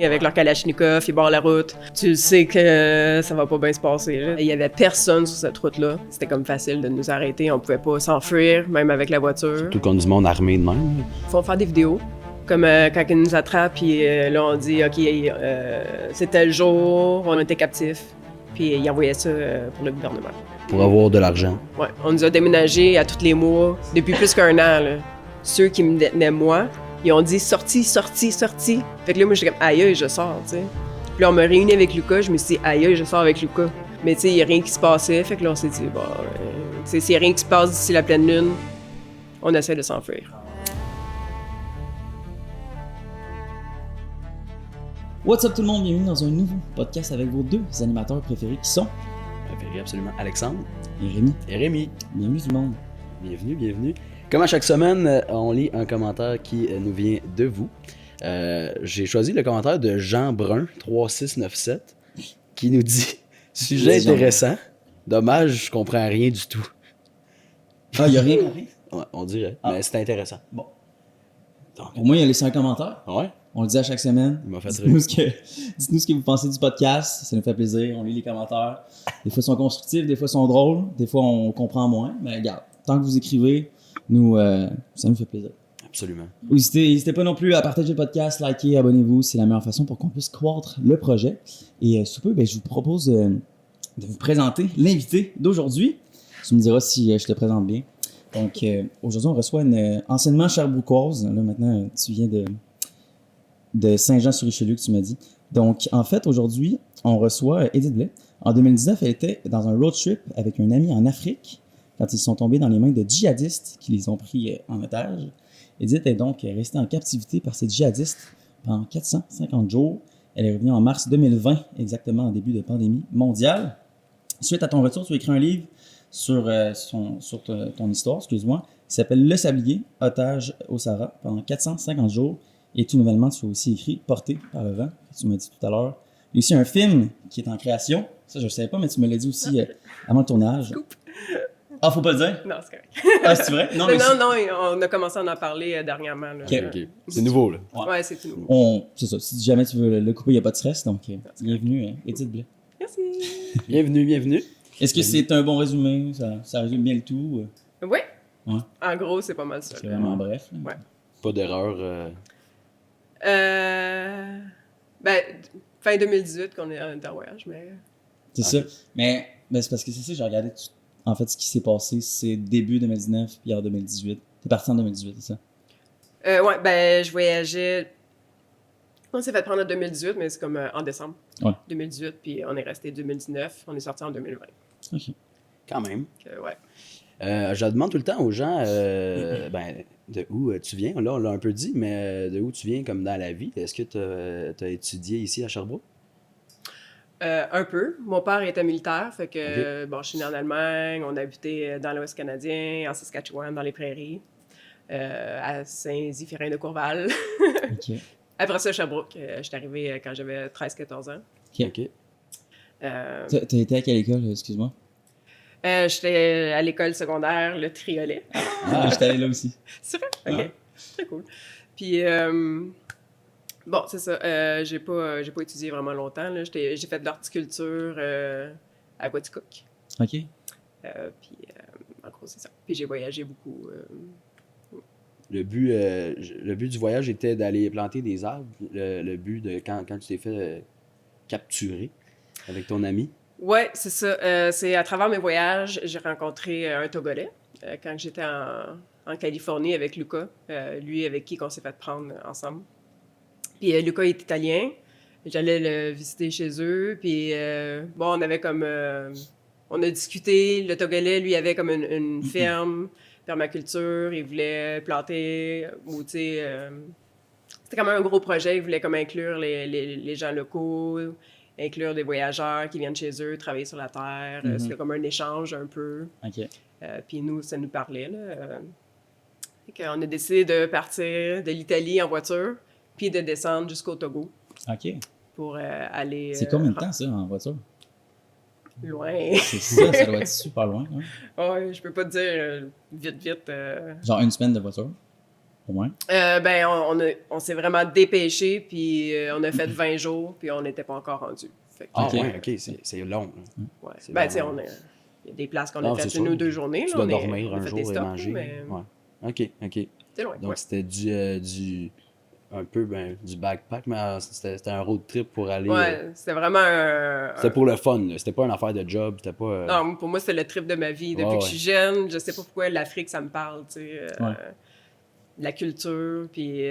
Avec leur kalachnikov, ils barrent la route. Tu sais que ça va pas bien se passer. Là. Il y avait personne sur cette route-là. C'était comme facile de nous arrêter. On pouvait pas s'enfuir, même avec la voiture. Surtout qu'on a du monde armé de même. Ils font faire des vidéos. Comme quand ils nous attrapent, puis là, on dit « OK, c'est tel jour, on était captifs. » Puis ils envoyaient ça pour le gouvernement. Pour avoir de l'argent. Ouais, on nous a déménagé à tous les mois, depuis plus qu'un an. Là. Ceux qui me détenaient, moi, ils ont dit « Sorti, sorti, sorti. » Fait que là, moi, j'étais comme « Aïe, je sors, tu sais. » Puis là, on m'a réuni avec Lucas, je me suis dit « Aïe, je sors avec Lucas. » Mais tu sais, il n'y a rien qui se passait. Fait que là, on s'est dit « Bon, tu sais, s'il n'y a rien qui se passe d'ici la pleine lune, on essaie de s'enfuir. » What's up tout le monde, bienvenue dans un nouveau podcast avec vos deux animateurs préférés qui sont Préféré absolument Alexandre et Rémi. et Rémi. Bienvenue tout le monde. Bienvenue, bienvenue. Comme à chaque semaine, on lit un commentaire qui nous vient de vous. J'ai choisi le commentaire de Jean Brun, 3697, qui nous dit « Sujet Jean. intéressant, dommage, je comprends rien du tout. Ah, il n'y a rien compris? » Ouais, on dirait, Ah. mais c'est intéressant. Bon. Donc, Au moins, il a laissé un commentaire. ouais, On le dit à chaque semaine. il m'a fait Dites-nous rire. dites-nous ce que vous pensez du podcast. Ça nous fait plaisir. On lit les commentaires. Des fois, ils sont constructifs, des fois, ils sont drôles. Des fois, on comprend moins. Mais regarde, tant que vous écrivez, nous, ça nous fait plaisir. Absolument. N'hésitez pas non plus à partager le podcast, liker, abonnez-vous. C'est la meilleure façon pour qu'on puisse croître le projet. Et sous peu, je vous propose de vous présenter l'invité d'aujourd'hui. Tu me diras si je te présente bien. Donc, aujourd'hui, on reçoit une anciennement Sherbrookeoise. Là, maintenant, tu viens de Saint-Jean-sur-Richelieu, que tu m'as dit. Donc, en fait, aujourd'hui, on reçoit Edith Blais. En 2019, elle était dans un road trip avec un ami en Afrique quand ils sont tombés dans les mains de djihadistes qui les ont pris en otage. Edith est donc restée en captivité par ces djihadistes pendant 450 jours. Elle est revenue en mars 2020, exactement en début de pandémie mondiale. Suite à ton retour, tu as écrit un livre sur ton histoire, excuse-moi, qui s'appelle Le Sablier, otage au Sahara, pendant 450 jours. Et tout nouvellement, tu as aussi écrit Porté par le vent, que tu m'as dit tout à l'heure. Il y a aussi un film qui est en création. Ça, je ne savais pas, mais tu me l'as dit aussi avant le tournage. Ah, faut pas le dire? Non, c'est correct. Ah, c'est vrai? Non, on a commencé à en parler dernièrement. Là. Ok. Ok. C'est nouveau, là. Ouais, c'est tout nouveau. C'est ça. Si jamais tu veux le couper, il n'y a pas de stress. Donc, bienvenue, Edith Blais. Merci. Bienvenue, bienvenue. Est-ce que c'est un bon résumé? Ça résume bien le tout? Oui. Ouais. En gros, c'est pas mal ça. C'est vraiment bref. Là. Ouais. Pas d'erreur. Fin 2018 qu'on est en voyage, mais... C'est ça. Mais c'est parce que c'est ça, j'ai regardé en fait ce qui s'est passé, c'est début 2019 puis en 2018. T'es parti en 2018, c'est ça? Je voyageais... On s'est fait prendre en 2018, mais c'est comme en décembre. Ouais. 2018, puis on est resté 2019, on est sorti en 2020. Ok. Quand même. Ouais. Je demande tout le temps aux gens de où tu viens. Là, on l'a un peu dit, mais de où tu viens comme dans la vie. Est-ce que tu as étudié ici à Sherbrooke? Un peu. Mon père était militaire, fait que Ok. je suis né en Allemagne, on a habité dans l'Ouest canadien, en Saskatchewan, dans les prairies, à Saint-Zéphirin-de-Courval. Ok. Après ça, Sherbrooke. Je suis arrivée quand j'avais 13-14 ans. OK. Euh, T'as été à quelle école, excuse-moi? J'étais à l'école secondaire, le Triolet. Ah, j'étais allé là aussi. C'est vrai? OK. Ouais. Très cool. Puis, c'est ça. J'ai pas étudié vraiment longtemps. Là. J'ai fait de l'horticulture à Quaticook. Ok. Puis, en gros, c'est ça. Puis, j'ai voyagé beaucoup. Le but du voyage était d'aller planter des arbres. Le but de quand tu t'es fait capturer avec ton ami. Ouais, c'est ça. C'est à travers mes voyages, j'ai rencontré un Togolais quand j'étais en Californie avec Lucas, lui avec qui on s'est fait prendre ensemble. Puis Lucas est italien. J'allais le visiter chez eux. Puis on avait comme... on a discuté. Le Togolais, lui, avait comme une ferme, permaculture. Il voulait planter ou, tu sais... c'était quand même un gros projet. Il voulait comme inclure les gens locaux, inclure des voyageurs qui viennent chez eux, travailler sur la terre. C'était comme un échange un peu. Ok. Puis nous, ça nous parlait. Là. Fait qu'on a décidé de partir de l'Italie en voiture, puis de descendre jusqu'au Togo Ok. pour aller... C'est combien de temps, ça, en voiture? Loin. C'est ça doit être super loin. Hein? Ouais, je peux pas te dire vite. Genre une semaine de voiture? Ouais. Ben, on s'est vraiment dépêché, puis on a fait 20 jours, puis on n'était pas encore rendu. Fait que, Ah, Ok. ouais, ok, c'est long. Là. ouais. C'est Ben, tu sais, vraiment- il y a des places qu'on Ah, a c'est fait sûr. 1 ou 2 journées. Tu Là, dois on dormir a un fait jour des et stops, manger. mais Ouais. Ok. c'est loin. Donc, Ouais. c'était un peu du backpack, mais c'était un road trip pour aller. Ouais, c'était vraiment C'était pour le fun, là. C'était pas une affaire de job. C'était pas. Non, pour moi, c'était le trip de ma vie. Depuis Ouais, que je suis jeune, je sais pas pourquoi l'Afrique, ça me parle, tu sais. Ouais. La culture, puis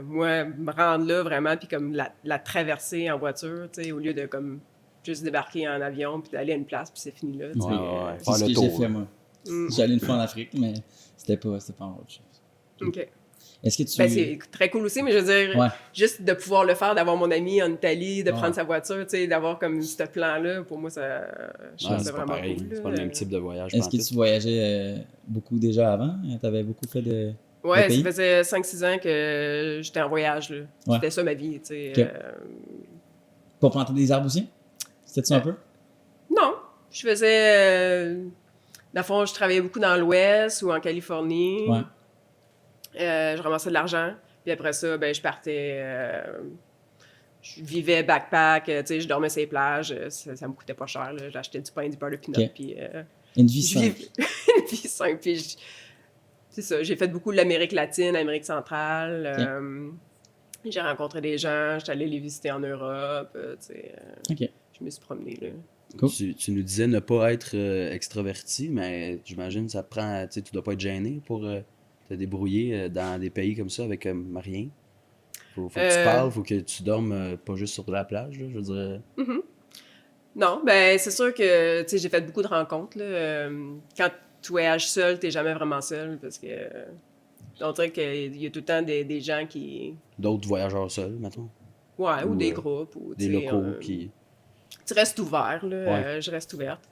moi, me rendre là, vraiment, puis comme la traverser en voiture, tu sais, au lieu de comme juste débarquer en avion, puis d'aller à une place, puis c'est fini là, tu sais. Ouais. C'est Faire ce le que tour, j'ai fait, là. moi. Mm. J'allais une fois en Afrique, mais c'était pas en autre chose. OK. Est-ce que tu... Ben, c'est très cool aussi, mais je veux dire, Ouais. juste de pouvoir le faire, d'avoir mon ami en Italie, de Ouais. prendre sa voiture, tu sais, d'avoir comme ce plan-là, pour moi, ça, je trouve Ouais, ça c'est pas vraiment pareil. cool. C'est là. pas le même type de voyage. Est-ce que pantoute. tu voyageais beaucoup déjà avant? T'avais beaucoup fait de Ouais, pays? ça faisait 5-6 ans que j'étais en voyage, là. Ouais. C'était ça ma vie, tu sais. Ok. Pour planter des arbres aussi? C'était ça un peu? Non, je faisais... dans le fond, je travaillais beaucoup dans l'Ouest ou en Californie. Ouais. Je ramassais de l'argent. Puis après ça, ben, je partais... je vivais backpack, tu sais, je dormais sur les plages. Ça me coûtait pas cher, là. J'achetais du pain, du beurre de peanut, Ok. puis... Une vie je simple. vivais une vie simple. Puis c'est ça, j'ai fait beaucoup de l'Amérique latine, l'Amérique centrale. J'ai rencontré des gens, j'étais allée les visiter en Europe, tu sais. OK. Je me suis promenée, là. Cool. Tu nous disais ne pas être extraverti, mais j'imagine que ça te prend. Tu sais, tu dois pas être gêné pour te débrouiller dans des pays comme ça avec rien. Faut que tu parles, faut que tu dormes pas juste sur la plage, là, je veux dire. Non, ben c'est sûr que, tu sais, j'ai fait beaucoup de rencontres, là. Quand tu voyages seul, t'es jamais vraiment seul, parce que... on dirait qu'il y a tout le temps des gens qui... D'autres voyageurs seuls, mettons. Ouais, ou Ou, des groupes, ou, Des tu sais, locaux qui. tu restes ouvert, là. Ouais. Je reste ouverte.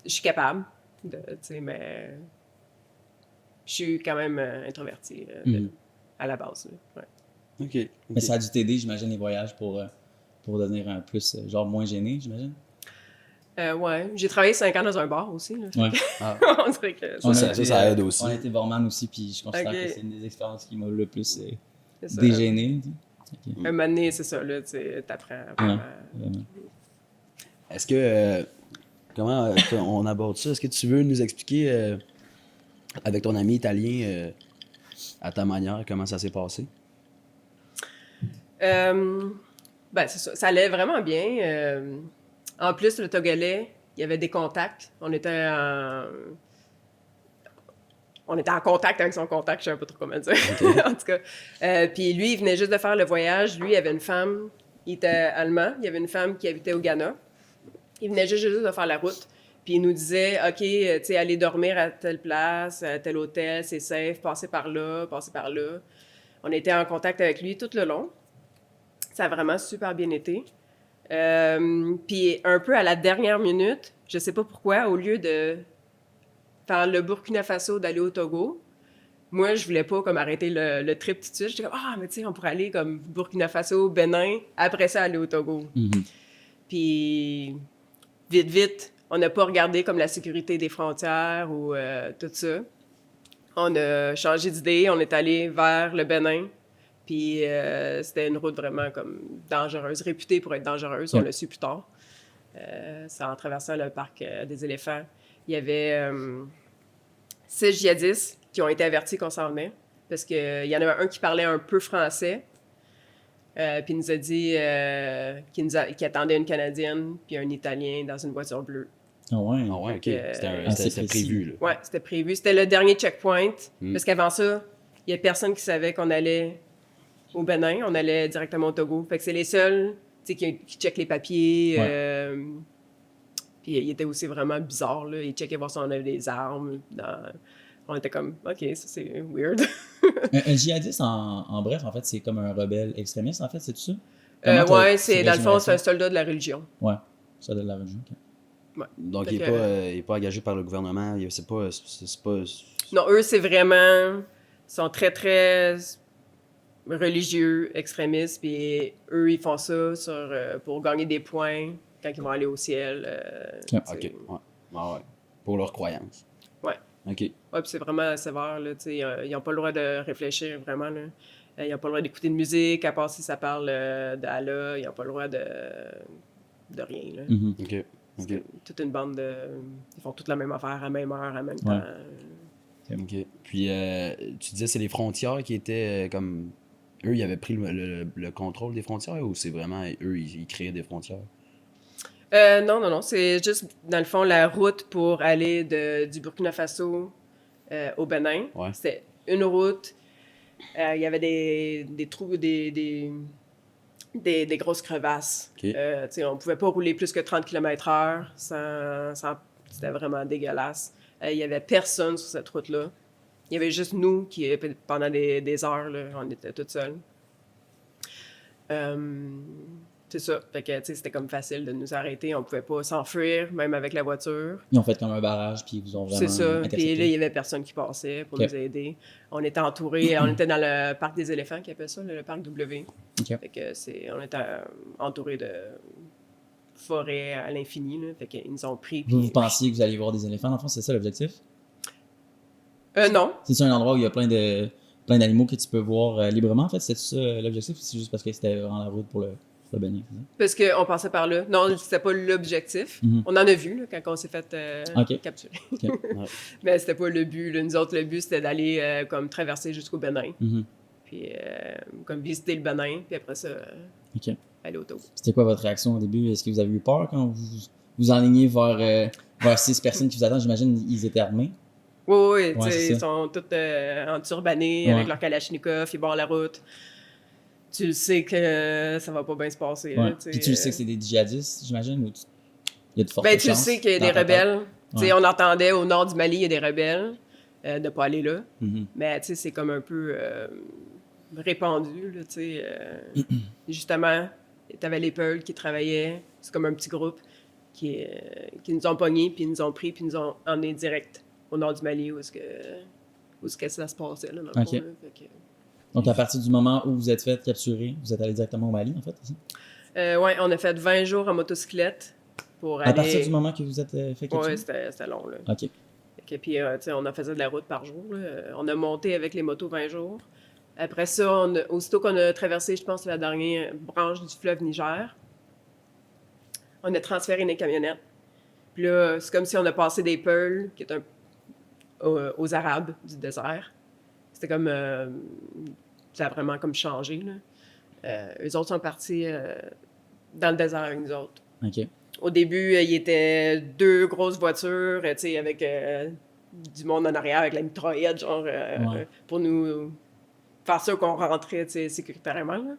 Je suis capable, tu sais, mais... Je suis quand même introvertie, à la base, là. Ouais. Ok. Mais ça a dû t'aider, j'imagine, les voyages pour devenir un plus, genre, moins gêné, j'imagine? Ouais, j'ai travaillé 5 ans dans un bar aussi, là. Ouais. Ah. On dirait que Ça aide aussi. On a été barman aussi, puis je considère Ok. que c'est une des expériences qui m'a le plus c'est ça. dégêné. Tu sais. Un moment donné, c'est ça, là, tu sais, t'apprends vraiment. Vraiment. Est-ce que. Comment on aborde ça? Est-ce que tu veux nous expliquer, avec ton ami italien, à ta manière, comment ça s'est passé? Ben, c'est ça. Ça allait vraiment bien. En plus, le Togolais, il y avait des contacts. On était en contact avec son contact, je ne sais pas trop comment dire. En tout cas. Puis lui, il venait juste de faire le voyage. Lui, il avait une femme, il était allemand, il y avait une femme qui habitait au Ghana. Il venait juste de faire la route. Puis il nous disait, OK, tu sais, allez dormir à telle place, à tel hôtel, c'est safe, passez par là, passez par là. On était en contact avec lui tout le long. Ça a vraiment super bien été. Puis un peu à la dernière minute, je sais pas pourquoi, au lieu de faire le Burkina Faso, d'aller au Togo, moi, je voulais pas comme arrêter le trip tout de suite. J'étais comme, mais tu sais, on pourrait aller comme Burkina Faso, Bénin, après ça, aller au Togo. Mhm. Puis vite, on n'a pas regardé comme la sécurité des frontières ou tout ça. On a changé d'idée, on est allé vers le Bénin. Puis c'était une route vraiment comme dangereuse, réputée pour être dangereuse, on l'a su plus tard. C'est en traversant le parc des éléphants. Il y avait 6 djihadistes qui ont été avertis qu'on s'en venait, parce qu'il y en avait un qui parlait un peu français, puis il nous a dit qu'il attendait une Canadienne puis un Italien dans une voiture bleue. Ah ouais. Ah ouais, ok. que- C'était prévu, là. Ouais, c'était prévu. C'était le dernier checkpoint, Mm. parce qu'avant ça, il n'y a personne qui savait qu'on allait au Bénin, on allait directement au Togo. Fait que c'est les seuls, tu sais, qui checkent les papiers. Ouais. Puis il était aussi vraiment bizarre, là. Il checkait voir si on avait des armes. On était comme, OK, ça c'est weird. Un djihadiste, en bref, en fait, c'est comme un rebelle extrémiste, en fait, c'est tout ça? Comment Ouais, tu c'est dans le fond, résumerais c'est un ça? soldat de la religion. Ouais, ça de la religion. ok. Donc, Fait il n'est pas engagé par le gouvernement. C'est pas. Non, eux, c'est vraiment... Ils sont très, très religieux, extrémistes, puis eux, ils font ça pour gagner des points quand ils vont aller au ciel. Ok. Ok, ouais. Ah ouais. Pour leurs croyances. Ouais. OK. Ouais, puis c'est vraiment sévère, là, tu sais, ils n'ont pas le droit de réfléchir, vraiment, là. Ils n'ont pas le droit d'écouter de musique, à part si ça parle d'Allah. Ils n'ont pas le droit de rien, là. Mhm. OK. OK. C'est toute une bande de... Ils font toute la même affaire, à la même heure, en même Ouais. temps. OK. Puis, tu disais c'est les frontières qui étaient comme... Eux, ils avaient pris le contrôle des frontières ou c'est vraiment eux, ils créaient des frontières? Non. C'est juste, dans le fond, la route pour aller du Burkina Faso au Bénin. Ouais. C'était une route. Il y avait des trous, des grosses crevasses. OK. Tu sais, on pouvait pas rouler plus que 30 km/h. C'était vraiment dégueulasse. Il y avait personne sur cette route-là. Il y avait juste nous qui, pendant des heures, là, on était toutes seules. C'est ça. Fait que, tu sais, c'était comme facile de nous arrêter. On pouvait pas s'enfuir, même avec la voiture. Ils ont fait comme un barrage, puis ils vous ont vraiment C'est ça. intercepté. Puis là, il y avait personne qui passait pour Ok. nous aider. On était entourés. On était dans le parc des éléphants, qui appelle ça, le parc W. Ok. Fait que on était entourés de forêts à l'infini, là. Fait qu'ils nous ont pris. Vous puis- pensiez que vous alliez voir des éléphants, dans le fond, c'est ça l'objectif? Non. C'est un endroit où il y a plein d'animaux que tu peux voir librement, en fait? C'est ça l'objectif? Ou c'est juste parce que c'était vraiment la route pour le Bénin, c'est ça? Parce qu'on passait par là. Non, c'était pas l'objectif. Mhm. On en a vu, là, quand on s'est fait Ok. capturer. Ok. Ouais. Mais c'était pas le but, là. Nous autres, le but, c'était d'aller comme traverser jusqu'au Bénin. Mhm. Puis comme visiter le Bénin. Puis après ça, Ok. aller au Togo. C'était quoi votre réaction au début? Est-ce que vous avez eu peur quand vous enlignez vers 6 personnes qui vous attendent? J'imagine ils étaient armés. Oui, Ouais, c'est ils ça. sont tous en turbané Ouais. avec leur kalachnikov, ils barrent la route. Tu le sais que ça va pas bien se passer. Là, Ouais. Puis tu le sais que c'est des djihadistes, j'imagine? Ou il y a de fortes Ben, tu le chances sais qu'il y a dans des ta tête? rebelles. Tu sais, Ouais. on entendait au nord du Mali, il y a des rebelles, de pas aller là. Mhm. Mais tu sais, c'est comme un peu répandu, là, tu sais. Justement, t'avais les Peuls qui travaillaient, c'est comme un petit groupe qui nous ont pognés, puis ils nous ont pris, puis ils nous ont emmenés direct au nord du Mali, où est-ce que ça se passait, là, dans le Ok. fond, là. Fait que, Donc, à partir du moment où vous êtes fait capturer, vous êtes allé directement au Mali, en fait, c'est ça? ouais, on a fait 20 jours en motocyclette pour aller... À partir du moment que vous êtes fait capturer? Ouais, c'était long, là. OK. Fait que, puis, tu sais, on a fait de la route par jour, là. On a monté avec les motos 20 jours. Après ça, aussitôt qu'on a traversé, je pense, la dernière branche du fleuve Niger, on a transféré les camionnettes. Puis là, c'est comme si on a passé des Peuls, qui est aux Arabes du désert. C'était comme... ça a vraiment comme changé, là. Eux autres sont partis dans le désert avec nous autres. OK. Au début, il y était 2 grosses voitures, tu sais, avec du monde en arrière, avec la mitraillette, genre, Ouais. pour nous faire sûr qu'on rentrait, tu sais, sécuritairement, là.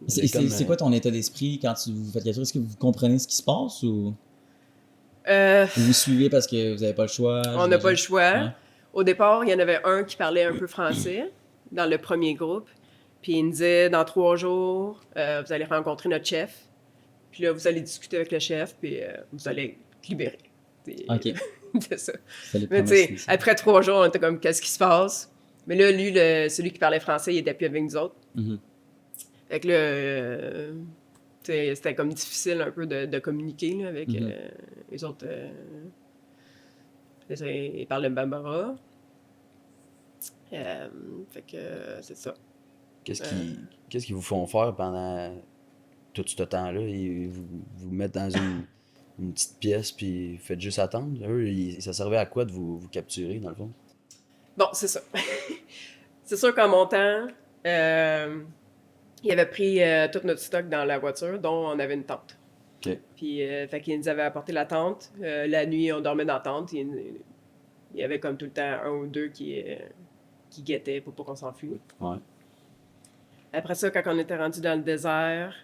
C'est comme, c'est quoi ton état d'esprit quand tu vous faites capturer? Est-ce que vous comprenez ce qui se passe ou vous suivez parce que vous n'avez pas le choix? On n'a pas le choix. Ouais. Au départ, il y en avait un qui parlait un peu français dans le premier groupe. Puis il nous disait, dans 3 jours, vous allez rencontrer notre chef. Puis là, vous allez discuter avec le chef, puis vous allez être libérés. Puis, OK. c'est ça. C'est les Mais tu promesses sais, initiales. après 3 jours, on était comme, qu'est-ce qui se passe? Mais là, lui, celui qui parlait français, il était plus avec nous autres. Mhm. Fait que là, tu sais, c'était comme difficile un peu de communiquer là, avec Mhm. les autres. Ils parlent le Bambara. Fait que c'est ça. Qu'est-ce qu'ils vous font faire pendant tout ce temps-là? Ils vous mettent dans une petite pièce puis faites juste attendre? Eux, ça servait à quoi de vous capturer, dans le fond? Bon, c'est ça. C'est sûr qu'en montant, il avait pris tout notre stock dans la voiture, dont on avait une tente. OK. Puis, fait qu'il nous avait apporté la tente. La nuit, on dormait dans la tente. Il y avait comme tout le temps 1 ou 2 qui guettaient pour pas qu'on s'enfuit. Ouais. Après ça, quand on était rendu dans le désert,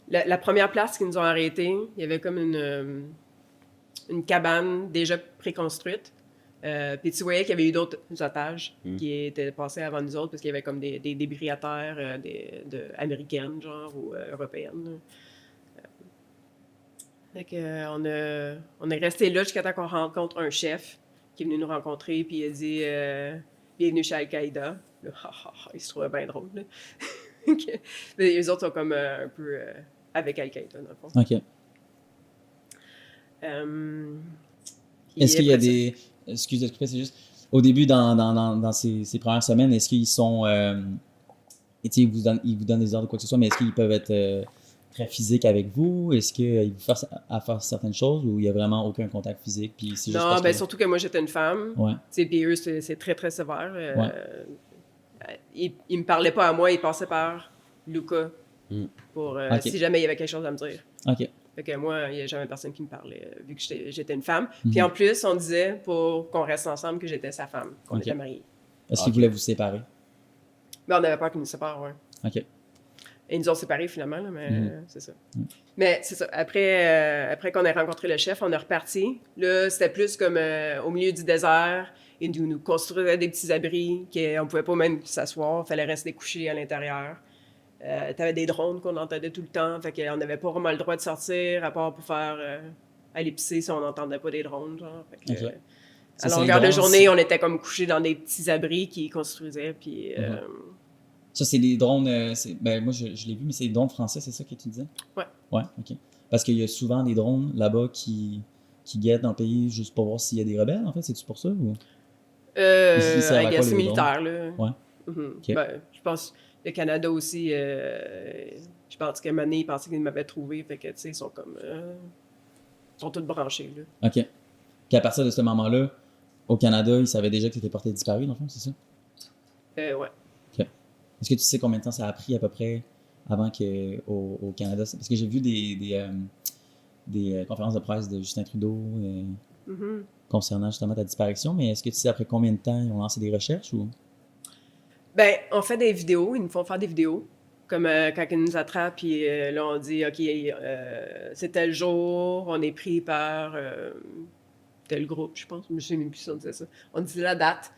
la première place qu'ils nous ont arrêtés, il y avait comme une cabane déjà préconstruite. Puis tu voyais qu'il y avait eu d'autres otages qui étaient passés avant nous autres parce qu'il y avait comme des débris à terre américaines, genre, ou européennes. Fait que, on est resté là jusqu'à temps qu'on rencontre un chef qui est venu nous rencontrer, puis il a dit bienvenue chez Al-Qaïda. Là, il se trouvait bien drôle. Là. Mais les autres sont comme un peu avec Al-Qaïda, dans le fond. OK. Puis Est-ce qu'il y a après ça- des... Excuse de te couper, c'est juste... Au début, dans ces premières semaines, est-ce qu'ils sont... et tu sais, ils vous donnent des ordres de quoi que ce soit, mais est-ce qu'ils peuvent être très physiques avec vous? Est-ce qu'ils vous forcent à faire certaines choses ou il n'y a vraiment aucun contact physique? Puis c'est juste Non, parce ben que... surtout que moi, j'étais une femme. Ouais. Tu sais, puis eux, c'est très, très sévère. Ouais. Ils me parlaient pas à moi, ils passaient par Luca Mm. pour Ok. si jamais il y avait quelque chose à me dire. OK. Fait que moi, il n'y a jamais personne qui me parlait, vu que j'étais une femme. Mhm. Puis en plus, on disait, pour qu'on reste ensemble, que j'étais sa femme, qu'on Ok. était mariés. Est-ce qu'ils Ok. voulaient vous séparer? Mais on avait peur qu'ils nous séparent, ouais. OK. Et ils nous ont séparés finalement, là, mais Mhm. c'est ça. Mhm. Mais c'est ça. Après qu'on ait rencontré le chef, on est reparti. Là, c'était plus comme au milieu du désert. Ils nous construisaient des petits abris qu'on ne pouvait pas même s'asseoir. Il fallait rester couché à l'intérieur. T'avais des drones qu'on entendait tout le temps. Fait qu'on n'avait pas vraiment le droit de sortir, à part pour faire aller pisser si on n'entendait pas des drones. Genre. Fait que, Ok. Ça, à c'est longueur les de drones, journée, c'est- on était comme couchés dans des petits abris qu'ils construisaient. Puis, Ça, c'est des drones... ben, moi, je l'ai vu, mais c'est des drones français, c'est ça que tu disais? Ouais. Ouais, OK. Parce qu'il y a souvent des drones là-bas qui guettent dans le pays juste pour voir s'il y a des rebelles, en fait. C'est-tu pour ça? Ou... Ils servent à I quoi, guess les militaire, là. Ouais. Mhm. Ok. Ben, je pense le Canada aussi, je pense qu'à un moment donné, ils pensaient qu'ils m'avaient trouvé, fait que, tu sais, ils sont comme... ils sont tous branchés, là. OK. Puis à partir de ce moment-là, au Canada, ils savaient déjà que tu étais porté disparu, dans le fond, c'est ça? Ouais. Est-ce que tu sais combien de temps ça a pris à peu près avant que au Canada? Parce que j'ai vu des conférences de presse de Justin Trudeau Mhm. concernant justement ta disparition, mais est-ce que tu sais après combien de temps ils ont lancé des recherches ou? Ben, on fait des vidéos, ils nous font faire des vidéos. Comme quand ils nous attrapent, puis là, on dit, OK, c'est tel jour, on est pris par tel groupe, je pense. Je me souviens même plus si on disait ça. On disait la date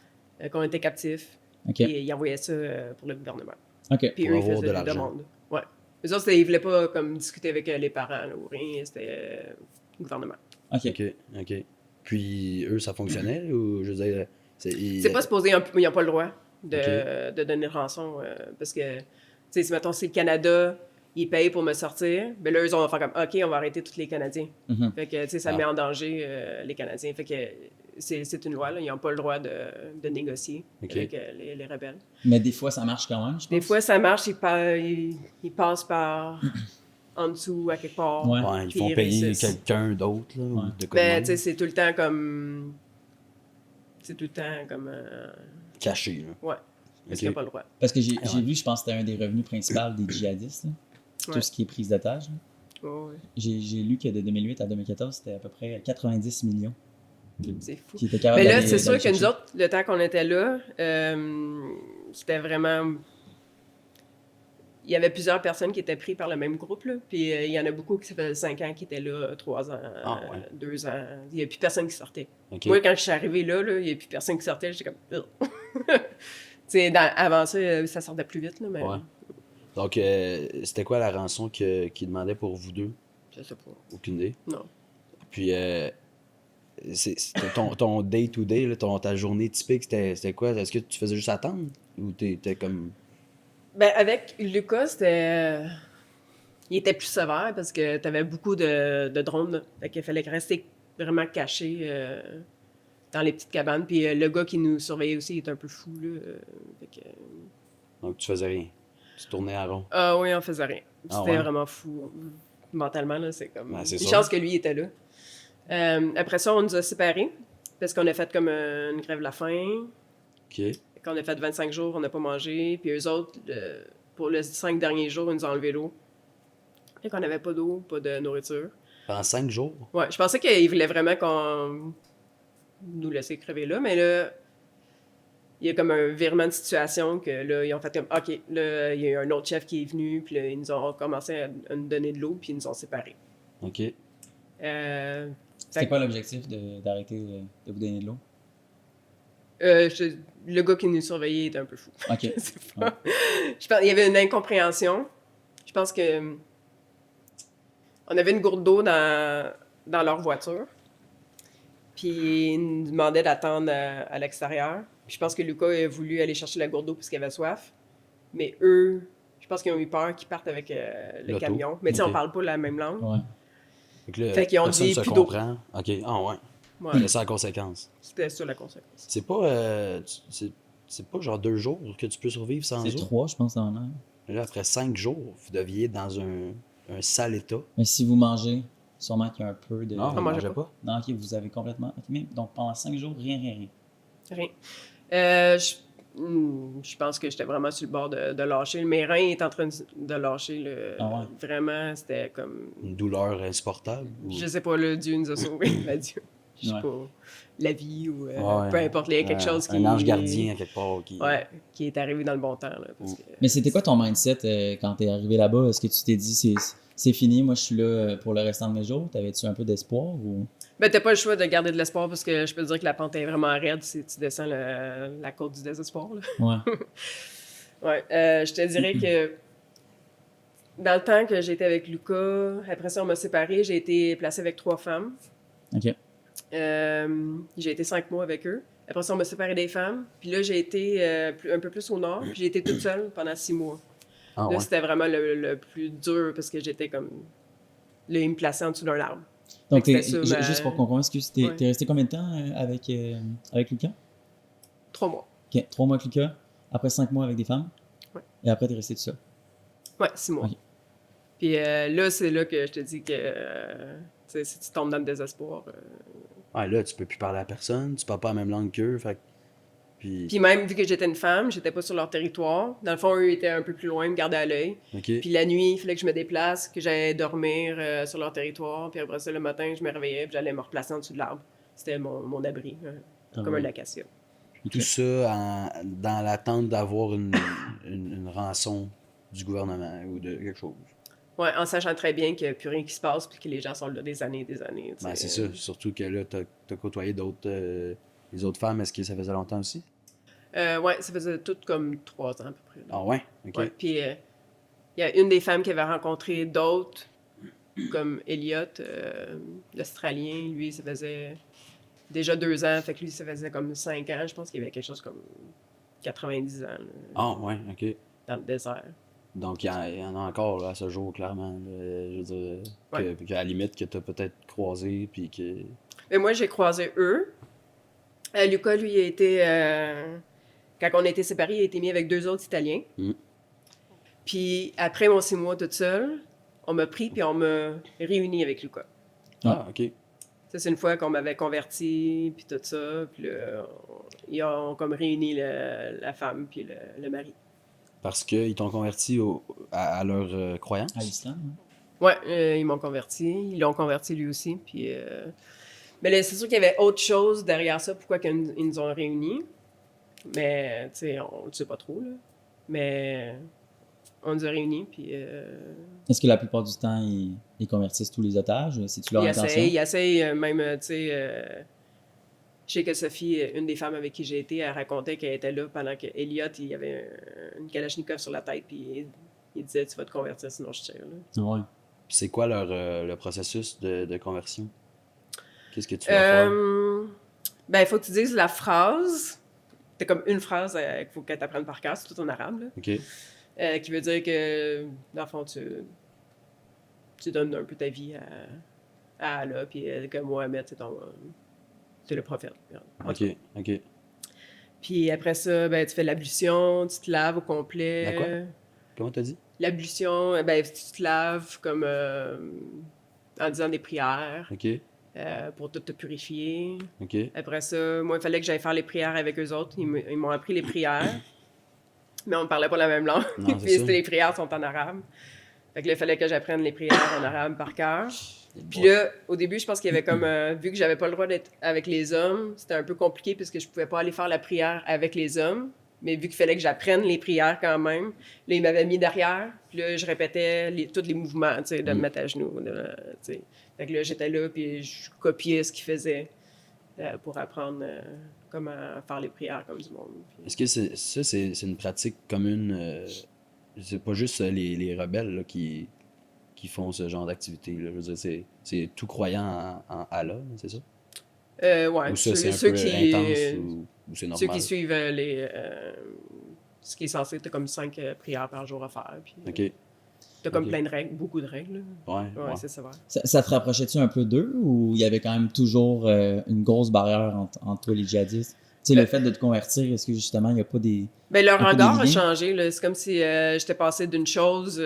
qu'on était captifs, OK. et ils envoyaient ça pour le gouvernement. OK. Puis Pour eux, ils avoir faisaient de des l'argent. demandes. Ouais. Eux autres, ils voulaient pas comme discuter avec les parents là, ou rien, c'était le gouvernement. OK. OK. Puis eux, ça fonctionnait ou je veux dire. C'est pas supposé, ils n'ont pas le droit de, Ok. de donner de rançon parce que, tu sais, si mettons c'est le Canada, ils payent pour me sortir, ben là, eux, on va faire comme, OK, on va arrêter tous les Canadiens. Mhm. Fait que, tu sais, ça Ah. met en danger les Canadiens. Fait que c'est une loi, là, ils n'ont pas le droit de négocier Ok. avec les rebelles. Mais des fois, ça marche quand même, je pense. Des fois, ça marche, ils passent par en dessous, à quelque part. Ouais. Ouais, ils Puis font ils payer réussissent. quelqu'un d'autre, là. ou Ouais. de quoi de Ben, même. tu sais, c'est tout le temps comme... C'est tout le temps comme... Caché, là. ouais, parce Ok. qu'il n'y a pas le droit. Parce que j'ai Ah ouais. vu, je pense que c'était un des revenus principaux des djihadistes, là. Ouais. Tout ce qui est prise d'otage. là. Ouais, ouais. J'ai lu que de 2008 à 2014, c'était à peu près 90 millions C'est fou. qui étaient capables Mais là, d'aller- c'est sûr d'aller que nous chercher. autres, le temps qu'on était là, c'était vraiment... Il y avait plusieurs personnes qui étaient prises par le même groupe, là. Puis il y en a beaucoup qui ça faisait 5 ans qui étaient là, 3 ans, Ah, ouais. 2 ans. Il n'y a plus personne qui sortait. OK. Moi, quand je suis arrivée là, il n'y a plus personne qui sortait. J'étais comme... Ugh. Tu sais, avant ça, ça sortait plus vite, là, mais... Ouais. Donc, c'était quoi la rançon qu'ils demandaient pour vous deux? Je sais pas. Aucune idée. Non. Puis, c'était ton day-to-day, là, ta journée typique, c'était quoi? Est-ce que tu faisais juste attendre? Ou t'étais comme... Ben, avec Lucas, c'était... il était plus sévère parce que tu avais beaucoup de drones. Là. Fait qu'il fallait rester vraiment caché dans les petites cabanes. Puis le gars qui nous surveillait aussi, il était un peu fou. Là. Fait que... Donc, tu faisais rien. Tu tournais à rond. Ah oui, on faisait rien. Ah C'était ouais? vraiment fou. Mentalement, là, c'est comme... Ben, c'est une sûr. chance que lui était là. Après ça, on nous a séparés parce qu'on a fait comme une grève de la faim. OK. Quand on a fait 25 jours, on n'a pas mangé. Puis eux autres, pour les 5 derniers jours, ils nous ont enlevé l'eau. Fait qu'on n'avait pas d'eau, pas de nourriture. Pendant 5 jours? Ouais, je pensais qu'ils voulaient vraiment qu'on nous laisser crever là, mais là, il y a comme un virement de situation que là, ils ont fait comme, OK, là, il y a eu un autre chef qui est venu, puis là, ils nous ont commencé à nous donner de l'eau, puis ils nous ont séparés. OK. C'était quoi l'objectif d'arrêter de vous donner de l'eau? Le gars qui nous surveillait était un peu fou. OK. C'est pas- Je pense, il y avait une incompréhension. Je pense que on avait une gourde d'eau dans leur voiture. Puis ils nous demandaient d'attendre à l'extérieur. Puis je pense que Lucas a voulu aller chercher la gourde d'eau parce qu'il avait soif. Mais eux, je pense qu'ils ont eu peur qu'ils partent avec le L'auto. camion. Mais tu sais, Ok. on parle pas la même langue. Ouais. Fait que là, Fait qu'ils ont personne dit se plus d'eau. comprend. OK. Ah ouais. Ouais, Mais sans conséquence. c'était ça la conséquence. C'est pas, c'est pas genre 2 jours que tu peux survivre sans C'est eau. 3, je pense, en l'air. Mais là, après 5 jours, vous deviez être dans un sale état. Mais si vous mangez, sûrement qu'il y a un peu de. Non, on On mangeait mangeait pas. Non, ok, vous avez complètement. Ok, mais donc pendant 5 jours, rien. Rien. Je pense que j'étais vraiment sur le bord de lâcher. Mes reins étaient en train de lâcher. Ah ouais. Vraiment, c'était comme... Une douleur insupportable. Je sais pas, là, Dieu nous a sauvés. Dieu. Je sais Ouais. pas, la vie ou Ouais. peu importe, il y a quelque chose qui... Un ange gardien, à quelque part. Ouais, qui est arrivé dans le bon temps. Là, parce que... Mais c'était quoi ton mindset quand t'es arrivé là-bas? Est-ce que tu t'es dit, c'est fini, moi je suis là pour le restant de mes jours? T'avais-tu un peu d'espoir ou. Ben, t'as pas le choix de garder de l'espoir parce que je peux te dire que la pente est vraiment raide si tu descends la côte du désespoir. Là. Ouais. Ouais, je te dirais que dans le temps que j'étais avec Lucas, après ça, on m'a séparés, j'ai été placée avec 3 femmes. Ok. J'ai été 5 mois avec eux. Après ça, on m'a séparé des femmes. Puis là, j'ai été un peu plus au nord. Puis j'ai été toute seule pendant 6 mois. Ah, Là, ouais. c'était vraiment le plus dur parce que j'étais comme... Là, ils me plaçaient en dessous d'un arbre. Donc, Fait que c'était ça, juste pour comprendre, excuse, t'es Ouais. resté combien de temps avec Lucas? 3 mois. Ok, 3 mois avec Lucas, après 5 mois avec des femmes. Ouais. Et après, t'es resté tout seul. Ouais, 6 mois. Ok. Puis là, c'est là que je te dis que tu sais, si tu tombes dans le désespoir. Ouais, là, tu peux plus parler à personne, tu parles pas la même langue qu'eux, fait que- Puis même, vu que j'étais une femme, j'étais pas sur leur territoire. Dans le fond, eux étaient un peu plus loin, me gardaient à l'œil. OK. Puis la nuit, il fallait que je me déplace, que j'allais dormir sur leur territoire. Puis après ça, le matin, je me réveillais, puis j'allais me replacer en dessous de l'arbre. C'était mon abri, Ah comme ouais. un acacia. Tout ça dans l'attente d'avoir une rançon du gouvernement ou de quelque chose. Ouais, en sachant très bien qu'il n'y a plus rien qui se passe, puis que les gens sont là des années et des années. tu Ben, sais. c'est ça. Surtout que là, t'as côtoyé les autres femmes. Est-ce que ça faisait longtemps aussi? Ouais, ça faisait tout comme 3 ans à peu près. là. Ah ouais? OK. Ouais, puis il y a une des femmes qui avait rencontré d'autres, comme Elliot, l'Australien. Lui, ça faisait déjà 2 ans, fait que lui, ça faisait comme 5 ans. Je pense qu'il y avait quelque chose comme 90 ans là, Ah ouais, OK. dans le désert. Donc, il y en a encore là, à ce jour, clairement. Là, je veux dire, Ouais. qu'à la limite, que t'as peut-être croisé, puis que... Mais moi, j'ai croisé eux. Lucas, lui, a été... quand on a été séparés, il a été mis avec 2 autres Italiens. Mm. Puis après mon 6 mois toute seule, on m'a pris puis on m'a réuni avec Lucas. Ah, OK. Ça, c'est une fois qu'on m'avait converti, puis tout ça. Puis là, ils ont comme réuni la femme puis le mari. Parce qu'ils t'ont converti à leur croyance? À l'islam, hein? Ouais, ils m'ont converti. Ils l'ont converti lui aussi. Puis, mais là, c'est sûr qu'il y avait autre chose derrière ça. Pourquoi ils nous ont réunis. Mais, tu sais, on le sait pas trop, là. Mais on nous a réunis, puis... Est-ce que la plupart du temps, ils convertissent tous les otages? C'est-tu leur intention? Ils essayent même, tu sais... je sais que Sophie, une des femmes avec qui j'ai été, elle racontait qu'elle était là pendant que Elliot, il y avait une Kalachnikov sur la tête, puis il disait « Tu vas te convertir, sinon je tire. » Ah ouais. Puis c'est quoi le processus de conversion? Qu'est-ce que tu vas faire? Ben, il faut que tu dises la phrase. C'est comme une phrase qu'il faut que tu apprennes par cœur, c'est tout en arabe, là. OK. Qui veut dire que, dans le fond, tu donnes un peu ta vie à Allah, puis que Mohamed, c'est le prophète. OK. OK. Puis après ça, ben, tu fais l'ablution, tu te laves au complet. La quoi? Comment t'as dit? L'ablution, ben, tu te laves comme en disant des prières OK. pour tout te purifier. OK. Après ça, moi, il fallait que j'aille faire les prières avec eux autres. Ils m'ont appris les prières. Mais on ne parlait pas la même langue. Non, c'est Puis ça. les prières sont en arabe. Fait que là, il fallait que j'apprenne les prières en arabe par cœur. Puis là, au début, je pense qu'il y avait comme... vu que j'avais pas le droit d'être avec les hommes, c'était un peu compliqué puisque je pouvais pas aller faire la prière avec les hommes. Mais vu qu'il fallait que j'apprenne les prières quand même, là, ils m'avaient mis derrière. Puis là, je répétais tous les mouvements, tu sais, de me mettre à genoux. Tu sais. Fait que là, j'étais là, puis je copiais ce qu'ils faisaient pour apprendre comment faire les prières comme du monde. Puis... Est-ce que c'est une pratique commune? C'est pas juste les rebelles là, qui font ce genre d'activité. Là. Je veux dire, c'est tout croyant en Allah, c'est ça? Ouais, Ou ça, c'est un ceux peu qui, intense ou c'est normal? ceux qui suivent ce qui est censé être comme 5 prières par jour à faire. Puis, OK. T'as comme Ok. plein de règles, beaucoup de règles. Ouais, Ouais, ouais. c'est sévère. Ça te rapprochait-tu un peu d'eux ou il y avait quand même toujours une grosse barrière entre toi et les djihadistes? Tu sais, le fait de te convertir, est-ce que justement, il n'y a pas des. Ben, leur Un peu des regard a liens? changé. Là. C'est comme si j'étais passée d'une chose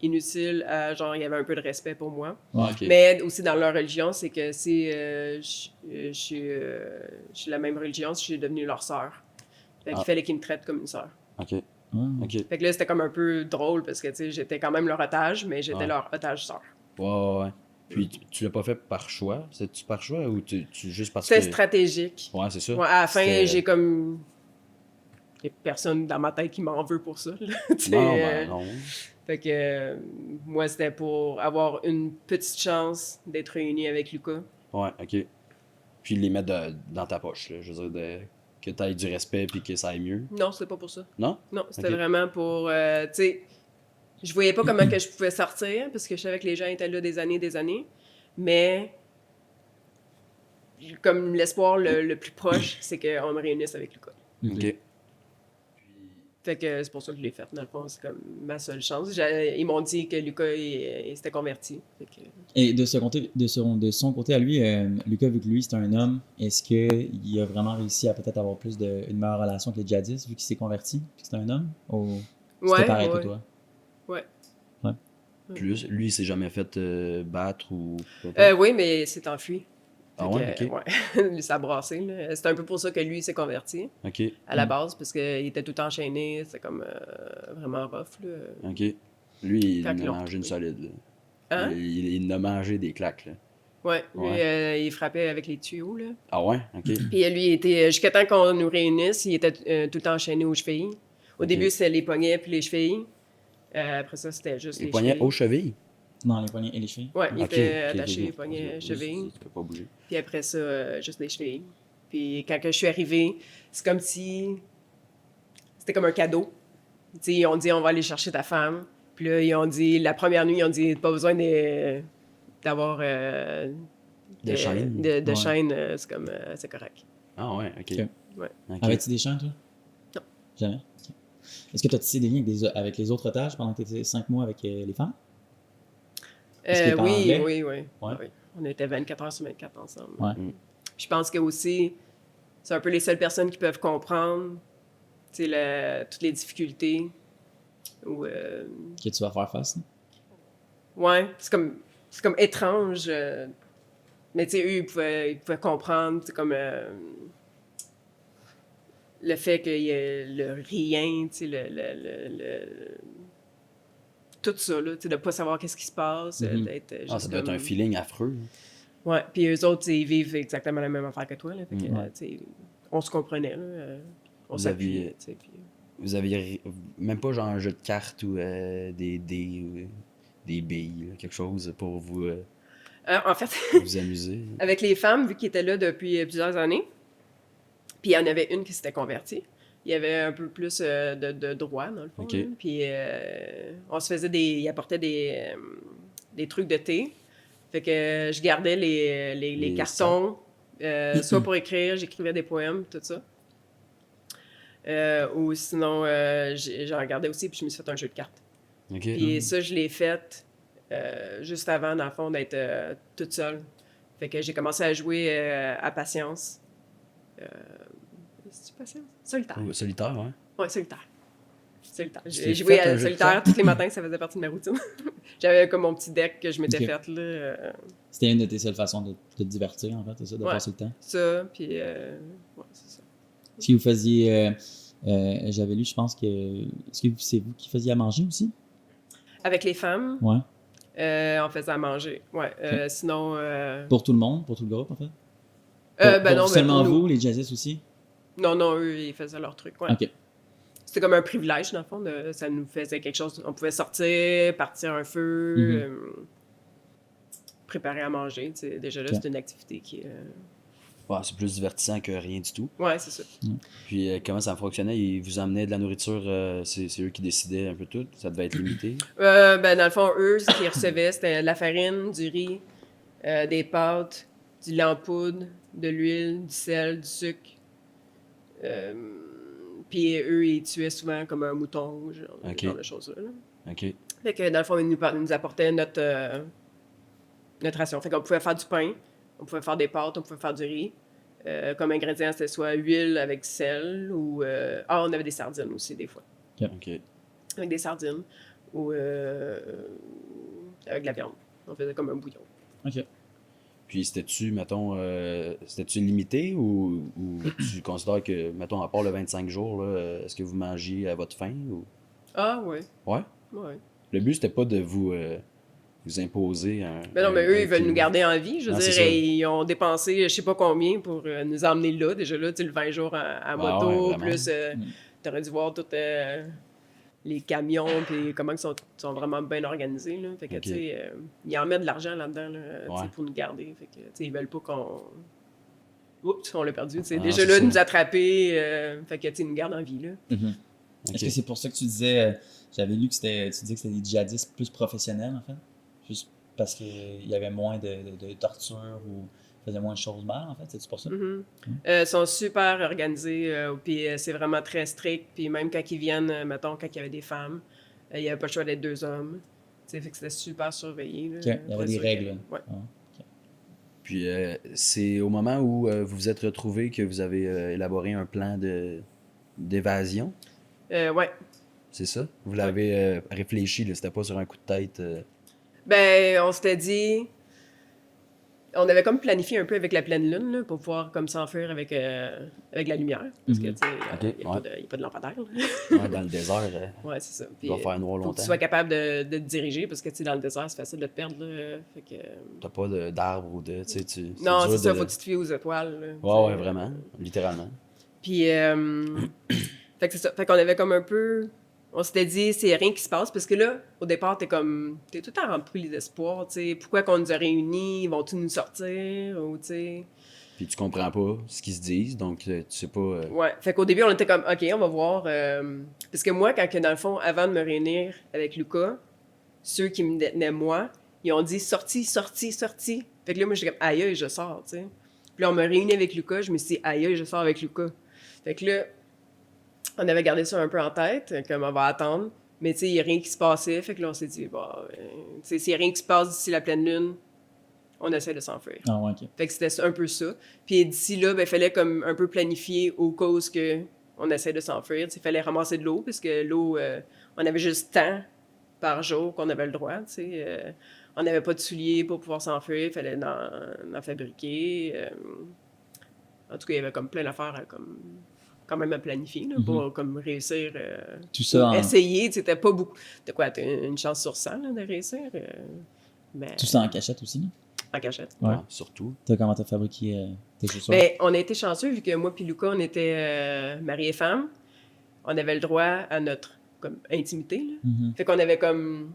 inutile à genre, il y avait un peu de respect pour moi. Ouais. Ok. Mais aussi dans leur religion, c'est que si je suis la même religion, je suis devenue leur sœur. Fait qu'il Ah. fallait qu'ils me traitent comme une sœur. Ok. Ouais. Ok. Fait que là, c'était comme un peu drôle parce que, tu sais, j'étais quand même leur otage, mais j'étais Ouais. leur otage sœur. Ouais. Puis tu l'as pas fait par choix? C'est-tu par choix ou juste parce C'était que. stratégique. Ouais, c'est ça. Ouais, à la fin, C'était- j'ai comme... Il y a personne dans ma tête qui m'en veut pour ça. Là. Tu sais, Non, ben non. Fait que moi, c'était pour avoir une petite chance d'être réuni avec Lucas. Ouais, ok. Puis les mettre dans ta poche, là. Je veux dire, que tu aies du respect puis que ça aille mieux. Non, c'était pas pour ça. Non? Non, c'était Ok. vraiment pour... tu sais, je voyais pas comment que je pouvais sortir parce que je savais que les gens étaient là des années. Mais comme l'espoir le plus proche, c'est qu'on me réunisse avec Lucas. Ok. Fait que c'est pour ça que je l'ai fait. Dans le fond, c'est comme ma seule chance. Ils m'ont dit que Lucas, il s'était converti. Fait que... Et de son côté à lui, Lucas, vu que lui, c'est un homme, est-ce qu'il a vraiment réussi à peut-être avoir une meilleure relation avec les djihadistes, vu qu'il s'est converti, puis que c'est un homme? Ou c'était Ouais, pareil que ouais. toi? Ouais. Plus, lui, il s'est jamais fait battre ou. Oui, mais il s'est enfui. Ah Fait ouais, que, ok. ouais. Lui, ça a brassé. Là. C'est un peu pour ça que lui, il s'est converti Ok. à la base, parce qu'il était tout enchaîné. C'était comme vraiment rough. Là. Ok. Lui, il Quand en ils a l'ont mangé une retrouvé. solide, là. Hein? Il en a mangé des claques, là. Ouais, lui, Ouais. il frappait avec les tuyaux. Là. Ah ouais? Ok. Puis lui, il était, jusqu'à temps qu'on nous réunisse, il était tout le temps enchaîné aux chevilles. Au Ok. début, c'était les poignets puis les chevilles. Après ça, c'était juste Les les poignets chevilles. aux chevilles? Non, les poignets et les chevilles. Ouais, il Ok, était ok, attaché, ok. poignets, Ok. chevilles. Tu peux pas bouger. Puis après ça, juste les chevilles. Puis quand que je suis arrivée, c'est comme si... C'était comme un cadeau. Tu sais, ils ont dit, on va aller chercher ta femme. Puis là, ils ont dit, la première nuit, ils ont dit, pas besoin d'avoir... De chaîne? De Ouais. chaîne, c'est comme... c'est correct. Ah ouais, ok. Ok. Ouais. Ok. Avais-tu des chaînes, toi? Non. Jamais? Ok. Est-ce que tu as tissé des liens avec les autres otages pendant que tu étais 5 mois avec les femmes? Est-ce qu'ils parlent Oui, anglais? oui. Ouais. Oui. On était 24 heures sur 24 ensemble. Ouais. Je pense que aussi, c'est un peu les seules personnes qui peuvent comprendre, tu sais, toutes les difficultés. Ou, Que tu vas faire face? Là? ouais, c'est comme étrange. Mais tu sais, eux, ils pouvaient comprendre, c'est comme le fait qu'il y ait le rien, tu sais, tout ça, là, tu sais, de pas savoir qu'est-ce qui se passe, d'être juste Ah, ça doit être comme... un feeling affreux. Ouais, puis eux autres, tu sais, ils vivent exactement la même affaire que toi, là, fait que, Ouais. tu sais, on se comprenait, là, on Vous s'appuyait, aviez- tu sais, puis... Vous aviez même pas genre un jeu de cartes ou des dés ou des billes, là, quelque chose pour vous, En fait, vous amuser. avec les femmes, vu qu'ils étaient là depuis plusieurs années, puis il y en avait une qui s'était convertie, il y avait un peu plus de droit, dans le fond. Ok. Là. Puis on se faisait ils apportaient des trucs de thé. Fait que je gardais les Les cartons, soit pour écrire, j'écrivais des poèmes, tout ça. Ou sinon, j'en regardais aussi, puis je me suis fait un jeu de cartes. Ok. Puis ça, je l'ai fait juste avant, dans le fond, d'être toute seule. Fait que j'ai commencé à jouer à Patience. C'est-tu Patience? Solitaire. Oh, solitaire, ouais. Ouais, Solitaire. Solitaire. Tu J'ai t'es joué fait un à jeu de Solitaire cartes? tous les matins, ça faisait partie de ma routine. J'avais comme mon petit deck que je m'étais Ok. fait, là. C'était une de tes seules façons de te divertir, en fait, c'est ça, de Ouais. passer le temps. Ça, puis... ouais, c'est ça. Si vous faisiez. J'avais lu, je pense que. Est-ce que c'est vous qui faisiez à manger aussi? Avec les femmes, Ouais. on faisait à manger. Ouais. Sinon... Pour tout le monde, pour tout le groupe, en fait? ben Pour non, ben seulement pour nous. vous, les jazzistes aussi? Non, eux, ils faisaient leur truc, ouais. Ok. C'était comme un privilège, dans le fond. Ça nous faisait quelque chose. On pouvait sortir, partir un feu, préparer à manger. Tu sais. Déjà là, Ok. c'est une activité qui... Ouais, c'est plus divertissant que rien du tout. Ouais, c'est ça. Puis comment ça fonctionnait? Ils vous emmenaient de la nourriture, c'est eux qui décidaient un peu tout. Ça devait être limité. Ben, dans le fond, eux, ce qu'ils recevaient, c'était de la farine, du riz, des pâtes, du lait en poudre, de l'huile, du sel, du sucre. Puis eux, ils tuaient souvent comme un mouton, Ok. genre de choses-là. Là. OK. Fait que dans le fond, ils nous apportaient notre ration. Fait qu'on pouvait faire du pain, on pouvait faire des pâtes, on pouvait faire du riz. Comme ingrédient, c'était soit huile avec sel ou... on avait des sardines aussi, des fois. OK. Avec des sardines ou avec de la viande. On faisait comme un bouillon. OK. Puis c'était-tu, mettons, c'était-tu limité ou tu considères que, mettons, à part le 25 jours, là, est-ce que vous mangiez à votre faim ou... Ah, ouais. Ouais? Ouais. Le but, c'était pas de vous imposer un... Mais non, mais eux, ils veulent kilo. nous garder en vie. Je veux Non, dire, c'est ça. ils ont dépensé je sais pas combien pour nous emmener là. Déjà là, tu sais, le 20 jours à Ah moto, ouais, vraiment. plus t'aurais dû voir tous les camions, puis comment ils sont vraiment bien organisés. Là. Fait que, Ok. tu sais, ils en mettent de l'argent là-dedans là, tu sais, Ouais. pour nous garder. Fait que, tu sais, ils veulent pas qu'on... Oups, on l'a perdu. Tu sais, Ah, déjà c'est là, ça. nous attraper, fait que, tu sais, ils nous gardent en vie. Là. Mhm. Ok. Est-ce que c'est pour ça que tu disais, j'avais lu que tu disais que c'était des djihadistes plus professionnels, en fait? Juste parce qu'il y avait moins de torture ou faisaient moins de choses mal, en fait? C'est pour ça? Mhm. Ils sont super organisés, puis c'est vraiment très strict. Puis même quand ils viennent, mettons, quand il y avait des femmes, il n'y avait pas le choix d'être 2 hommes. Tu sais, fait que c'était super surveillé. Là, OK. Il y pour avait être des sûr règles. Ouais. Ah. Puis c'est au moment où vous vous êtes retrouvés que vous avez élaboré un plan d'évasion, Ouais. c'est ça? Vous l'avez réfléchi, là, c'était pas sur un coup de tête. Ben, on s'était dit... On avait comme planifié un peu avec la pleine lune, là, pour pouvoir comme s'enfuir avec la lumière. Parce que, tu sais, il Ok, n'y ouais. a pas de lampadaire. Là. Ouais, dans le désert, Ouais, c'est ça. il va faire noir faut que longtemps. tu sois capable de te diriger, parce que, tu sais, dans le désert, c'est facile de te perdre. Là, fait que... T'as pas d'arbre ou de... Tu sais, Non, dur c'est ça, de- faut que tu te fies aux étoiles. Là, tu Ouais, sais. ouais, vraiment. Littéralement. Puis, fait que c'est ça. Fait qu'on avait comme un peu... On s'était dit, c'est rien qui se passe, parce que là, au départ, t'es tout le temps rempli d'espoir, tu sais. Pourquoi qu'on nous a réunis? Ils vont-ils nous sortir? Ou, tu sais... Puis tu comprends pas ce qu'ils se disent, donc tu sais pas... Ouais. Fait qu'au début, on était comme, OK, on va voir. Parce que moi, dans le fond, avant de me réunir avec Lucas, ceux qui me détenaient moi, ils ont dit sorti, sorti, sorti. Fait que là, moi, j'étais comme, aïe, je sors, tu sais. Puis là, on m'a réuni avec Lucas, je me suis dit, aïe, je sors avec Lucas. Fait que là, on avait gardé ça un peu en tête, comme on va attendre. Mais tu sais, il n'y a rien qui se passait. Fait que là, on s'est dit, bon, tu sais, s'il n'y a rien qui se passe d'ici la pleine lune, on essaie de s'enfuir. Ah, ouais, OK. Fait que c'était un peu ça. Puis d'ici là, ben, il fallait comme un peu planifier aux causes que on essaie de s'enfuir. Il fallait ramasser de l'eau, parce que l'eau, on avait juste tant par jour qu'on avait le droit. On n'avait pas de souliers pour pouvoir s'enfuir. Il fallait en fabriquer. En tout cas, il y avait comme plein d'affaires quand même à planifier là, pour comme réussir. Tout ça en, Essayer, c'était pas beaucoup. T'as quoi, t'as une chance sur 100 là, de réussir? Mais tout ça en cachette aussi, là? en cachette. Ouais. surtout. Comment t'as fabriqué tes chaussures? Ben, on a été chanceux vu que moi puis Lucas, on était mari et femme. On avait le droit à notre comme, intimité. Là. Mhm. Fait qu'on avait comme...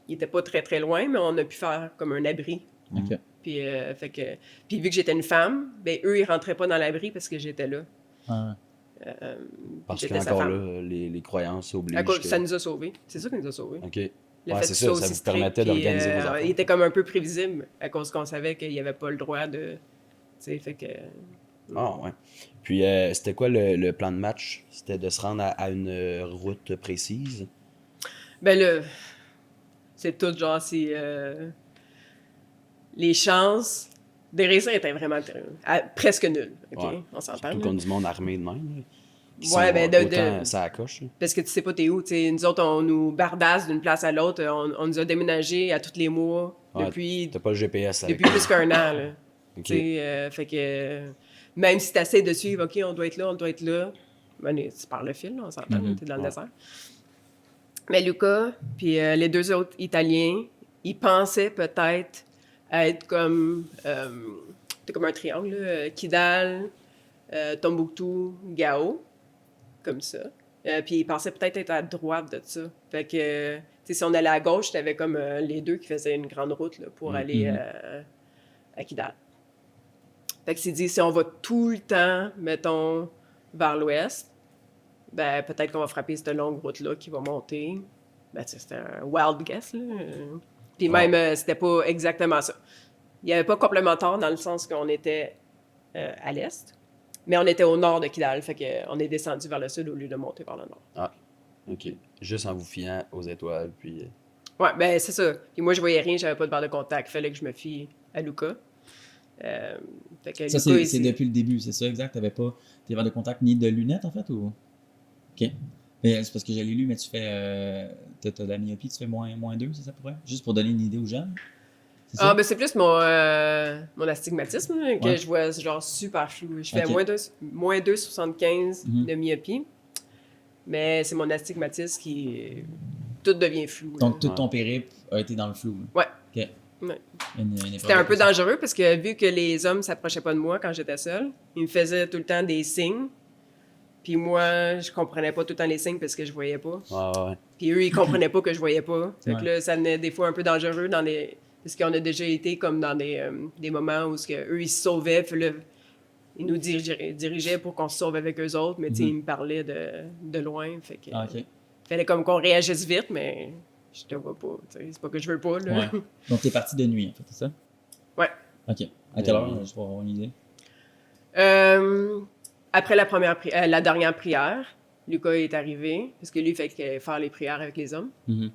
Il était pas très, très loin, mais on a pu faire comme un abri. OK. Puis, puis vu que j'étais une femme, ben eux, ils rentraient pas dans l'abri parce que j'étais là. Ah, Parce j'étais sa qu'encore femme. là, les croyances obligent. À cause, que- ça nous a sauvés. C'est ça qui nous a sauvés. OK. Le Ouais, fait c'est que ça, soit ça aussi vous permettait strict, puis, d'organiser vos affaires. il était comme un peu prévisible à cause qu'on savait qu'il n'y avait pas le droit de... Tu sais, fait que... Ah, ouais. Puis, c'était quoi le plan de match? C'était de se rendre à une route précise? Ben là, c'est tout genre, c'est... les chances de réussir étaient vraiment presque nulles, OK? Ouais. On s'entend, Surtout là? contre du monde armé de même. Là, qui Ouais, sont ben, autant ça coche. Là. Parce que tu sais pas t'es où, tu sais. Nous autres, on nous bardasse d'une place à l'autre. On nous a déménagé à tous les mois Ouais, depuis T'as pas le GPS avec plus qu'un an, là. OK. Tu sais, fait que... même si t'essaies de suivre, OK, on doit être là, ben, tu parles le fil, là, on s'entend, Mhm. t'es dans le Ouais. désert. Mais Lucas, puis les 2 autres Italiens, ils pensaient peut-être être comme... c'était comme un triangle, là, Kidal, Tombouctou, Gao, comme ça. Puis ils pensaient peut-être être à droite de ça. Fait que, tu sais, si on allait à gauche, t'avais comme les deux qui faisaient une grande route là, pour aller à Kidal. Fait que c'est dit, si on va tout le temps, mettons, vers l'ouest, ben peut-être qu'on va frapper cette longue route-là qui va monter. Ben, tu sais, c'était un wild guess, là. Puis même, c'était pas exactement ça. Il n'y avait pas complémentaire dans le sens qu'on était à l'est. Mais on était au nord de Kidal, fait qu'on est descendu vers le sud au lieu de monter vers le nord. Ah, ok. Juste en vous fiant aux étoiles, puis... Ouais, ben c'est ça. Puis moi, je voyais rien, j'avais pas de barre de contact. Fallait que je me fie à Luca. Fait que Ça, Luca, c'est depuis le début, c'est ça, exact? T'avais pas tes verres de contact ni de lunettes, en fait, ou? OK. Mais c'est parce que je l'ai lu, mais tu fais... t'as de la myopie, tu fais moins 2, c'est ça, pour vrai? Juste pour donner une idée aux jeunes? C'est ça? Ah, ben c'est plus mon astigmatisme là, que Ouais. je vois genre super flou. Je fais Ok. moins 2,75 Mhm. de myopie, mais c'est mon astigmatisme qui... Tout devient flou. Donc, tout Ouais. ton périple a été dans le flou. là. Ouais. OK. Ouais. Une épreuve C'était un de peu plus. dangereux parce que vu que les hommes s'approchaient pas de moi quand j'étais seule, ils me faisaient tout le temps des signes. Puis moi, je comprenais pas tout le temps les signes parce que je voyais pas. Ouais. Puis eux, ils comprenaient pas que je voyais pas. Fait que Ouais. là, ça devenait des fois un peu dangereux dans les... Parce qu'on a déjà été comme dans des moments où eux, ils se sauvaient. Puis là, ils nous dirigeaient pour qu'on se sauve avec eux autres. Mais tu sais, Mhm. ils me parlaient de loin. Fait que... Ah, OK. Fallait comme qu'on réagisse vite, mais je te vois pas. Tu sais, c'est pas que je veux pas, là. Ouais. Donc, t'es parti de nuit, en fait, c'est ça? Ouais. OK. À quelle heure, juste pour avoir une idée? Après la dernière prière, Lucas est arrivé, parce que lui, il fait faire les prières avec les hommes. Mhm.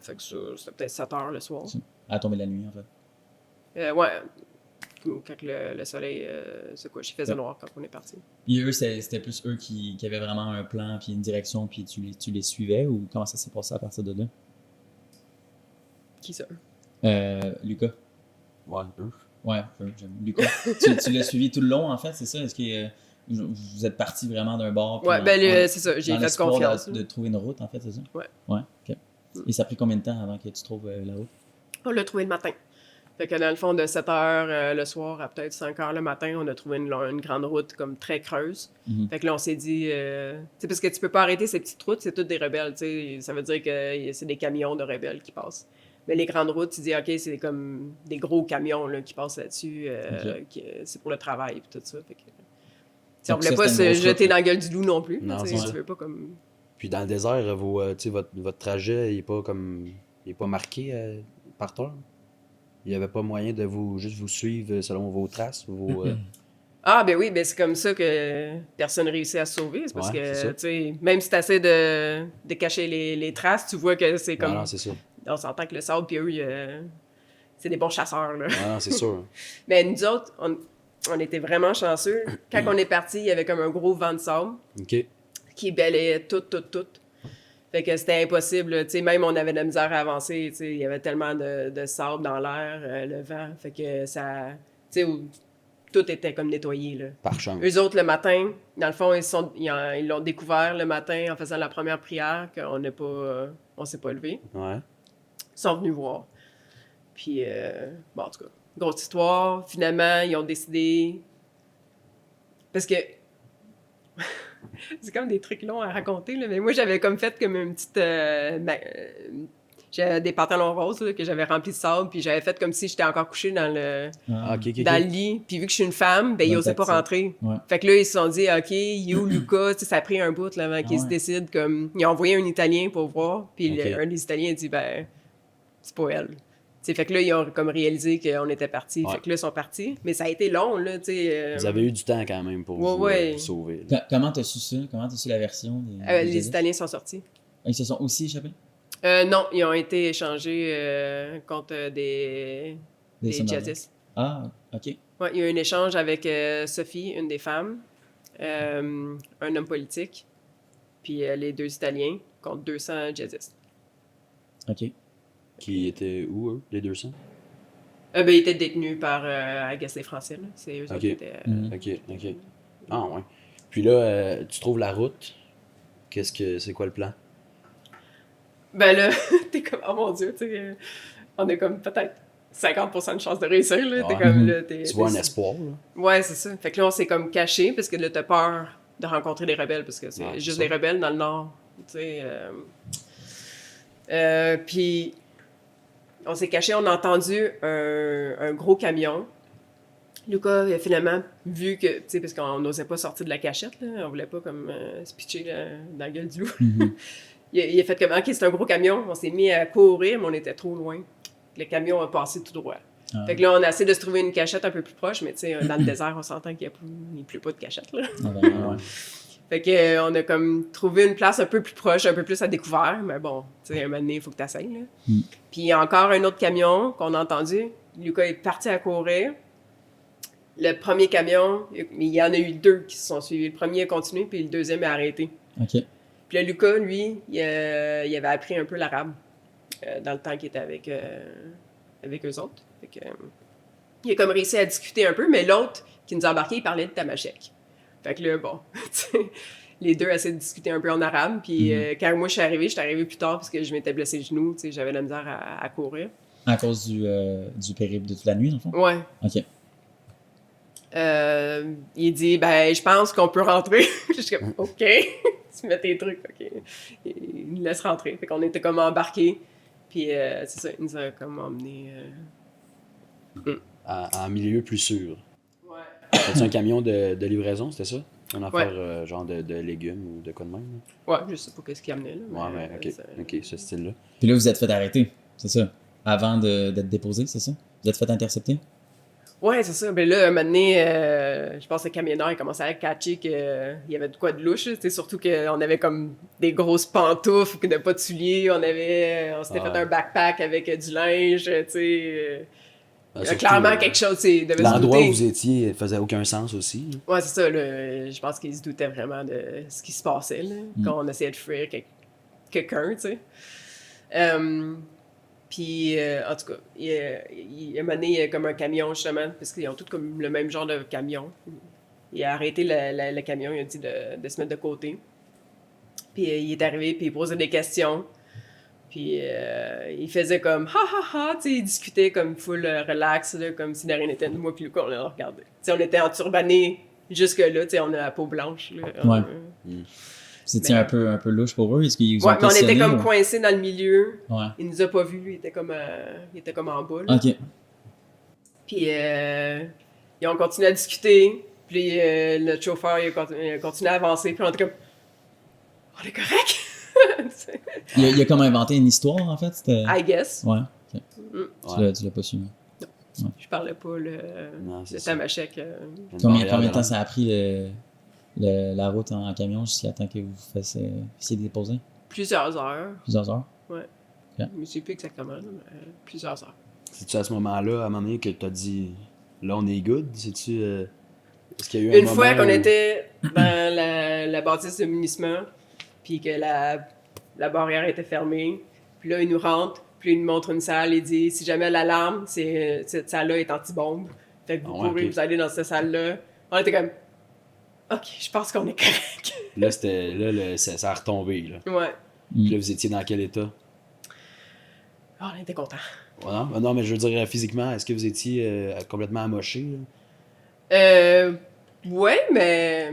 Fait que ça, c'était peut-être 7 heures le soir. À la tombée de la nuit, en fait. Ouais, quand le soleil se couche, il faisait Ouais. noir quand on est parti. Puis eux, c'était plus eux qui avaient vraiment un plan, puis une direction, puis tu les suivais, ou comment ça s'est passé à partir de là? Qui ça? Lucas. Ouais, eux. Ouais, j'aime. Lucas. tu l'as suivi tout le long, en fait, c'est ça? Est-ce que vous êtes parti vraiment d'un bord? Ouais, c'est ça, j'ai dans fait l'espoir confiance. de trouver une route, en fait, c'est ça? Ouais. Ouais, OK. Et ça a pris combien de temps avant que tu trouves la route? On l'a trouvé le matin. Fait que dans le fond, de 7 heures le soir à peut-être 5 heures le matin, on a trouvé une grande route comme très creuse. Mhm. Fait que là, on s'est dit... tu sais, parce que tu peux pas arrêter ces petites routes, c'est toutes des rebelles, tu sais. Ça veut dire que c'est des camions de rebelles qui passent. Mais les grandes routes, tu dis, OK, c'est comme des gros camions là, qui passent là-dessus. C'est pour le travail et tout ça. Fait que... on Donc voulait ça, pas c'était une se grosse jeter route, dans la gueule du loup non plus. Non, Tu sais, c'est tu ça. veux pas comme... Puis dans le désert, tu sais, votre trajet, il est pas comme... Il est pas marqué par terre. Il y avait pas moyen de juste vous suivre selon vos traces, vos... Ah, ben oui, ben c'est comme ça que personne réussit à se sauver. C'est parce Ouais, c'est ça. que, tu sais, même si tu essaies de cacher les traces, tu vois que c'est comme... Non, c'est ça. On s'entend que le sable, puis eux, c'est des bons chasseurs, là. Non, c'est sûr. Mais nous autres, on était vraiment chanceux. Quand on est parti, il y avait comme un gros vent de sable OK. qui balayait tout. Fait que c'était impossible, là. Tu sais, même on avait de la misère à avancer, tu sais, il y avait tellement de sable dans l'air, le vent, fait que ça... Tu sais, tout était comme nettoyé, là. Par chance. Eux autres, le matin, dans le fond, ils l'ont découvert le matin en faisant la première prière, qu'on n'est pas... on s'est pas levé. Ouais. Ils sont venus voir. Puis, bon, en tout cas, grosse histoire. Finalement, ils ont décidé... Parce que... c'est comme des trucs longs à raconter, là, mais moi, j'avais comme fait comme une petite... j'avais des pantalons roses là, que j'avais remplis de sable, puis j'avais fait comme si j'étais encore couchée dans le Ah, OK. dans le lit. Puis vu que je suis une femme, ben ils Bonne osaient pas tactique. rentrer. Ouais. Fait que là, ils se sont dit, OK, you, Luca, tu sais, ça a pris un bout là, avant qu'ils se ouais. décident. Comme... Ils ont envoyé un Italien pour voir, puis Ok. un des Italiens a dit, ben, c'est pas elle. T'sais, fait que là, ils ont comme réalisé qu'on était partis. Ouais. Fait que là, ils sont partis. Mais ça a été long, là, tu sais. Vous avez eu du temps quand même pour Ouais. vous sauver. là. Comment t'as su ça? Comment t'as su la version des les Jésus? Italiens sont sortis. Ils se sont aussi échappés? Non, ils ont été échangés contre des soldats. djihadistes. Ah, OK. Ouais, il y a eu un échange avec Sophie, une des femmes, un homme politique, puis les 2 Italiens contre 200 djihadistes. OK. Qui étaient où, eux, les 200? Ben, ils étaient détenus par, I guess, les Français. Là. C'est eux autres Ok. qui étaient... Mhm. OK. Ah, ouais. Puis là, tu trouves la route. C'est quoi le plan? Ben là, t'es comme, oh mon Dieu, tu sais, on a comme peut-être 50% de chance de réussir, là. T'es Ouais. comme, là, t'es... Tu vois un espoir, là? Ouais, c'est ça. Fait que là, on s'est comme caché, parce que là, t'as peur de rencontrer des rebelles, parce que c'est Ouais, juste c'est des ça. rebelles dans le Nord, tu sais. Puis, on s'est caché, on a entendu un gros camion. Lucas, il a finalement vu que, tu sais, parce qu'on n'osait pas sortir de la cachette, là, on voulait pas comme se pitcher dans la gueule du loup. Mhm. Il a fait comme, OK, c'est un gros camion. On s'est mis à courir, mais on était trop loin. Le camion a passé tout droit. Ah. Fait que là, on a essayé de se trouver une cachette un peu plus proche, mais tu sais, dans le désert, on s'entend qu'il n'y a pleut pas de cachette, là. Ah, vraiment, ouais. Fait que, on a comme trouvé une place un peu plus proche, un peu plus à découvert, mais bon, tu sais, un moment donné, il faut que tu essayes, là. Mm. Puis il y a encore un autre camion qu'on a entendu. Lucas est parti à courir. Le premier camion, il y en a eu 2 qui se sont suivis. Le premier a continué, puis le deuxième a arrêté. OK. Puis là, Lucas, lui, il avait appris un peu l'arabe dans le temps qu'il était avec eux autres. Fait que, il a comme réussi à discuter un peu, mais l'autre qui nous a embarqués, il parlait de tamashek. Fait que là, bon, les deux essaient de discuter un peu en arabe. Puis quand moi, je suis arrivé plus tard parce que je m'étais blessé le genou. J'avais la misère à courir. À cause du périple de toute la nuit, dans le fond? Ouais. OK. Il dit, ben, je pense qu'on peut rentrer. Je suis comme, OK. Tu mets tes trucs, OK. Il nous laisse rentrer. Fait qu'on était comme embarqués. Puis c'est ça, il nous a comme emmenés. En milieu plus sûr. Ouais. C'était un camion de livraison, c'était ça? Un affaire Ouais. genre de légumes ou de quoi de même? Ouais, je sais pas qu'est-ce qu'il amenait, là. Ouais, mais ok. ça- Ok, ce style-là. Puis là, vous êtes fait arrêter, c'est ça? Avant d'être déposé, c'est ça? Vous êtes fait intercepter? Ouais, c'est ça. Ben là, un moment donné, je pense que le camionneur il commençait à catcher qu'il y avait de quoi de louche. Surtout qu'on avait comme des grosses pantoufles, qu'on n'avait pas de souliers. On s'était fait un backpack avec du linge, tu sais. Il y a clairement quelque chose, tu sais, devait se L'endroit douter. où vous étiez faisait aucun sens aussi. Ouais, c'est ça. Là, je pense qu'il se doutait vraiment de ce qui se passait là, quand on essayait de fuir quelqu'un, tu sais. Puis, en tout cas, un moment donné, il y a comme un camion, justement, parce qu'ils ont tous comme le même genre de camion. Il a arrêté le camion, il a dit de se mettre de côté. Puis, il est arrivé, puis il posait des questions. Puis, il faisait comme ha ha ha, tu sais, il discutait comme full relax, là, comme si de rien n'était. Moi, puis Lucas, on l'a regardé. Tu sais, on était enturbanés jusque-là, tu sais, on a la peau blanche. Là, Ouais. C'était Mais- un peu louche pour eux? Est-ce qu'ils Ouais, ont mais on était questionné, comme ou- coincés dans le milieu. Ouais. Il nous a pas vus, il était comme en bas. Là. OK. Puis ils ont continué à discuter. Puis le chauffeur il a continué à avancer. Puis on était comme, on est correct? Il a comme inventé une histoire, en fait? C'était... I guess. Ouais. OK. Ouais. Tu l'as pas su. Je parlais pas Non, c'est le ça. tamashek. Combien de temps ça a pris la route en camion jusqu'à temps que vous fassiez de déposer? Plusieurs heures. Plusieurs heures? Ouais. Ok. Je ne sais plus exactement, là, mais plusieurs heures. C'est-tu à ce moment-là, à un moment donné, que tu as dit là, on est good? C'est-tu. Est-ce qu'il y a eu un Une moment fois qu'on où- était dans la bâtisse de munissement, puis que la barrière était fermée, puis là, il nous rentre, puis il nous montre une salle, il dit si jamais l'alarme, cette salle-là est anti-bombe. Fait que vous Ah ouais, courez, ok. vous allez dans cette salle-là. On était comme OK, je pense qu'on est correct. Là, c'était. Là, ça a retombé. Là. Ouais. Puis là, vous étiez dans quel état? Oh, on était contents. Ouais, non? Non, mais je veux dire, physiquement, est-ce que vous étiez complètement amoché? Là? Ouais, mais.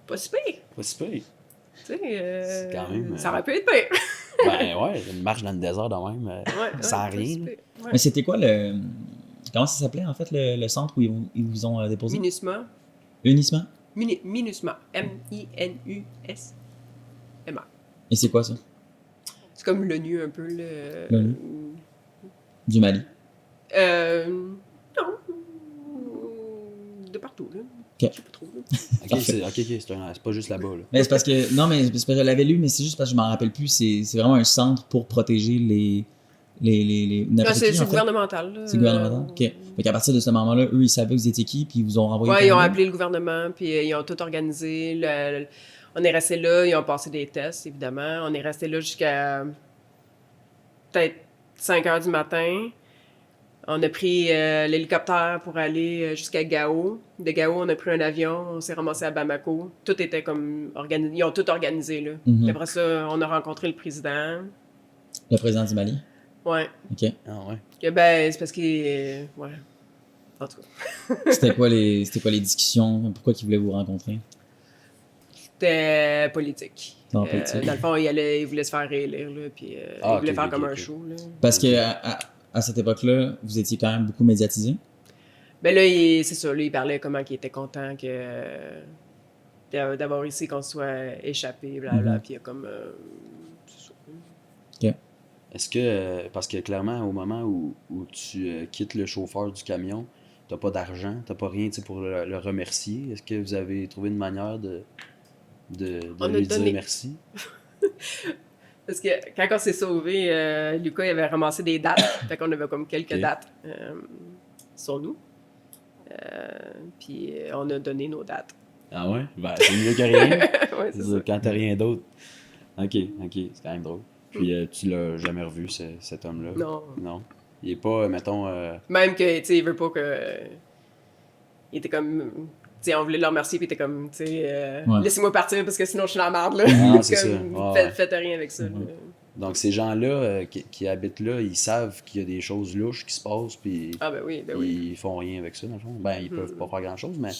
Pas si pire. Pas si pire. Tu sais, C'est quand même, ça aurait pu être pire. Ben ouais, une marche dans le désert de même, Ouais, sans ouais, pas si rien. pire. Ouais. Mais c'était quoi le... Comment ça s'appelait, en fait, le centre où ils vous ont déposé? Minusma. Unissement? Minusma. Minusma. Et c'est quoi, ça? C'est comme l'ONU un peu. L'ONU. Du Mali? Non. De partout, là. Ok. Je sais pas trop, là. Ok, c'est pas juste là-bas. Là. Mais c'est parce que... Non, mais c'est parce que je l'avais lu, mais c'est juste parce que je m'en rappelle plus. C'est vraiment un centre pour protéger les n'importe C'est qui, en fait. gouvernemental, là. C'est gouvernemental? OK. Fait qu'à partir de ce moment-là, eux, ils savaient que vous étiez qui, puis ils vous ont renvoyé... Ouais, ils ont carrément? appelé le gouvernement, puis ils ont tout organisé. On est resté là, ils ont passé des tests, évidemment. On est resté là jusqu'à peut-être 5 heures du matin. On a pris l'hélicoptère pour aller jusqu'à Gao. De Gao, on a pris un avion, on s'est ramassé à Bamako. Tout était comme organisé. Ils ont tout organisé, là. Mhm. Puis après ça, on a rencontré le président. Le président du Mali? Ouais. OK. Ah ouais. Que, ben, c'est parce qu'il... ouais. En tout cas. C'était quoi les discussions? Pourquoi ils voulaient vous rencontrer? C'était politique. Dans la politique. Dans le fond, il voulait se faire réélire, là, puis Ah, il voulait ok, faire ok, comme ok. un show, là. Parce que à cette époque-là, vous étiez quand même beaucoup médiatisé. Ben là, c'est ça, là, il parlait comment il était content d'avoir réussi qu'on soit échappé, blablabla, Mhm. puis il y a comme... c'est ça. OK. Est-ce que, parce que clairement, au moment où tu quittes le chauffeur du camion, t'as pas d'argent, t'as pas rien, tu sais, pour le remercier. Est-ce que vous avez trouvé une manière de On a lui dire donné. merci? Parce que quand on s'est sauvé, Lucas il avait ramassé des dates. Fait qu'on avait comme quelques Ok. dates sur nous. Puis on a donné nos dates. Ah ouais? Ben, c'est mieux que rien. Ouais, c'est ça. Quand t'as rien d'autre. Ok, c'est quand même drôle. Puis tu l'as jamais revu, cet homme-là? Non. Non. Il est pas, mettons. Même que, tu sais, il veut pas que. Il était comme. Tu sais, on voulait le remercier, puis il était comme, tu sais, Ouais. laissez-moi partir parce que sinon je suis dans la merde, là. Ah, c'est Comme, ça. Ouais, ouais. Faites rien avec ça. là. Donc ces gens-là qui habitent là, ils savent qu'il y a des choses louches qui se passent, puis Ah, ben oui, ben oui. ils font rien avec ça, dans le fond. Ben, ils peuvent pas faire grand-chose, mais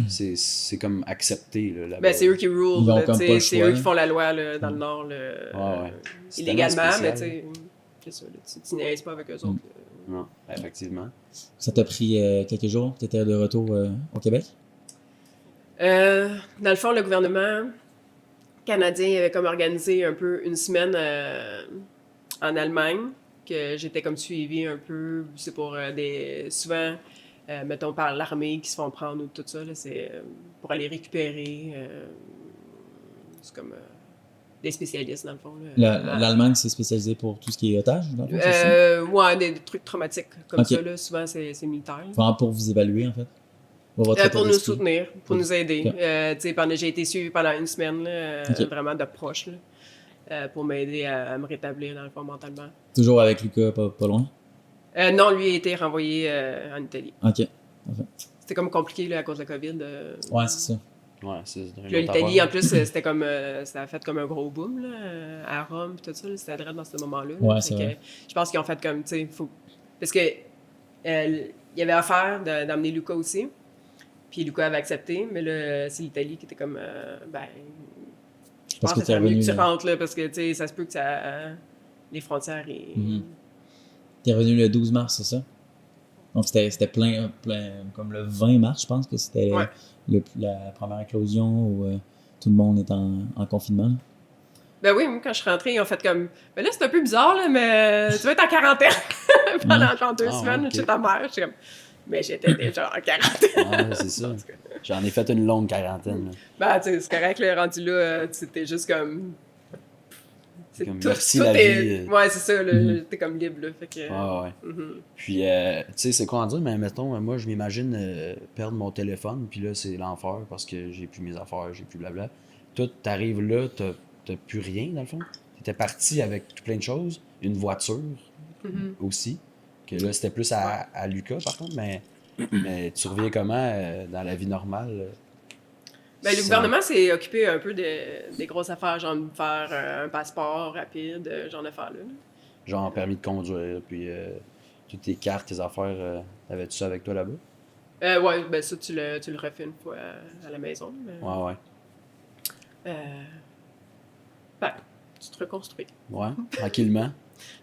c'est comme accepté, là, là-bas. Ben, c'est eux qui rule, Ils ont là, comme tu pas le sais, c'est choix. eux qui font la loi là, dans le Nord, là, Ouais. C'est illégalement, tellement mais tu spécial. sais, c'est ça, là, tu niaises pas avec eux autres. Non, effectivement. Ça t'a pris quelques jours? Tu étais de retour au Québec? Dans le fond, le gouvernement canadien avait comme organisé un peu une semaine en Allemagne, que j'étais comme suivie un peu, c'est pour des... Souvent, mettons, par l'armée qui se font prendre ou tout ça, là, c'est pour aller récupérer... c'est comme des spécialistes, dans le fond. Là, L'Allemagne, c'est spécialisé pour tout ce qui est otage, dans le fond, c'est ça? Ouais, des trucs traumatiques comme Ok. ça, là, souvent c'est militaire. Vraiment pour vous évaluer, en fait? Pour votre état Pour nous d'esprit? soutenir, pour nous aider. Ok. Tu sais, j'ai été suivie pendant une semaine, là, Ok. vraiment de proche, là, pour m'aider à me rétablir, dans le fond, mentalement. Toujours avec Lucas, pas loin? Non, lui a été renvoyé en Italie. Ok. C'était comme compliqué là, à cause de la COVID. Ouais, c'est ça. Ouais, c'est une Puis autre là, l'Italie, en affaire. plus, c'était comme. Ça a fait comme un gros boom là, à Rome, puis tout ça. C'était direct dans ce moment-là. Ouais, Fait c'est que vrai. je pense qu'ils ont fait comme, tu sais, faut. Parce que il y avait affaire d'emmener Luca aussi. Puis Luca avait accepté, mais là, c'est l'Italie qui était comme. Ben. Je pense Parce que que t'es ça serait mieux revenu, que tu rentres, là, parce que, tu sais, ça se peut que ça. Les frontières. T'es revenu le 12 mars, c'est ça? Donc c'était plein, comme le 20 mars, je pense que c'était Ouais. la première éclosion où tout le monde est en confinement. Là. Ben oui, moi, quand je suis rentrée, ils ont fait comme. Ben là, c'est un peu bizarre, là, mais tu vas être en quarantaine pendant genre 2 Ah, semaines ouais, ok. chez ta mère. Je suis comme. Mais j'étais déjà en quarantaine. Ah, c'est ça. J'en ai fait une longue quarantaine. Là. Ben, tu sais, c'est correct, là, rendu là, c'était juste comme. C'est Comme tout, merci tout la est... vie. Ouais, c'est ça, là, t'es comme libre, là. Fait que. Ouais. Mhm. Puis, tu sais, c'est quoi en dire, mais mettons, moi, je m'imagine perdre mon téléphone, puis là, c'est l'enfer parce que j'ai plus mes affaires, j'ai plus blabla. Toi, t'arrives là, t'as plus rien, dans le fond. T'étais parti avec tout plein de choses, une voiture aussi, que là, c'était plus à Lucas, par contre, mais tu reviens comment dans la vie normale? Ben, le sans- gouvernement s'est occupé un peu des grosses affaires, genre de faire un passeport rapide, genre d'affaires là. Genre permis de conduire, puis toutes tes cartes, tes affaires, t'avais-tu ça avec toi là-bas? Ouais, ben ça, tu le refais une fois à la maison. Mais, Ouais. ben, tu te reconstruis. Ouais, tranquillement.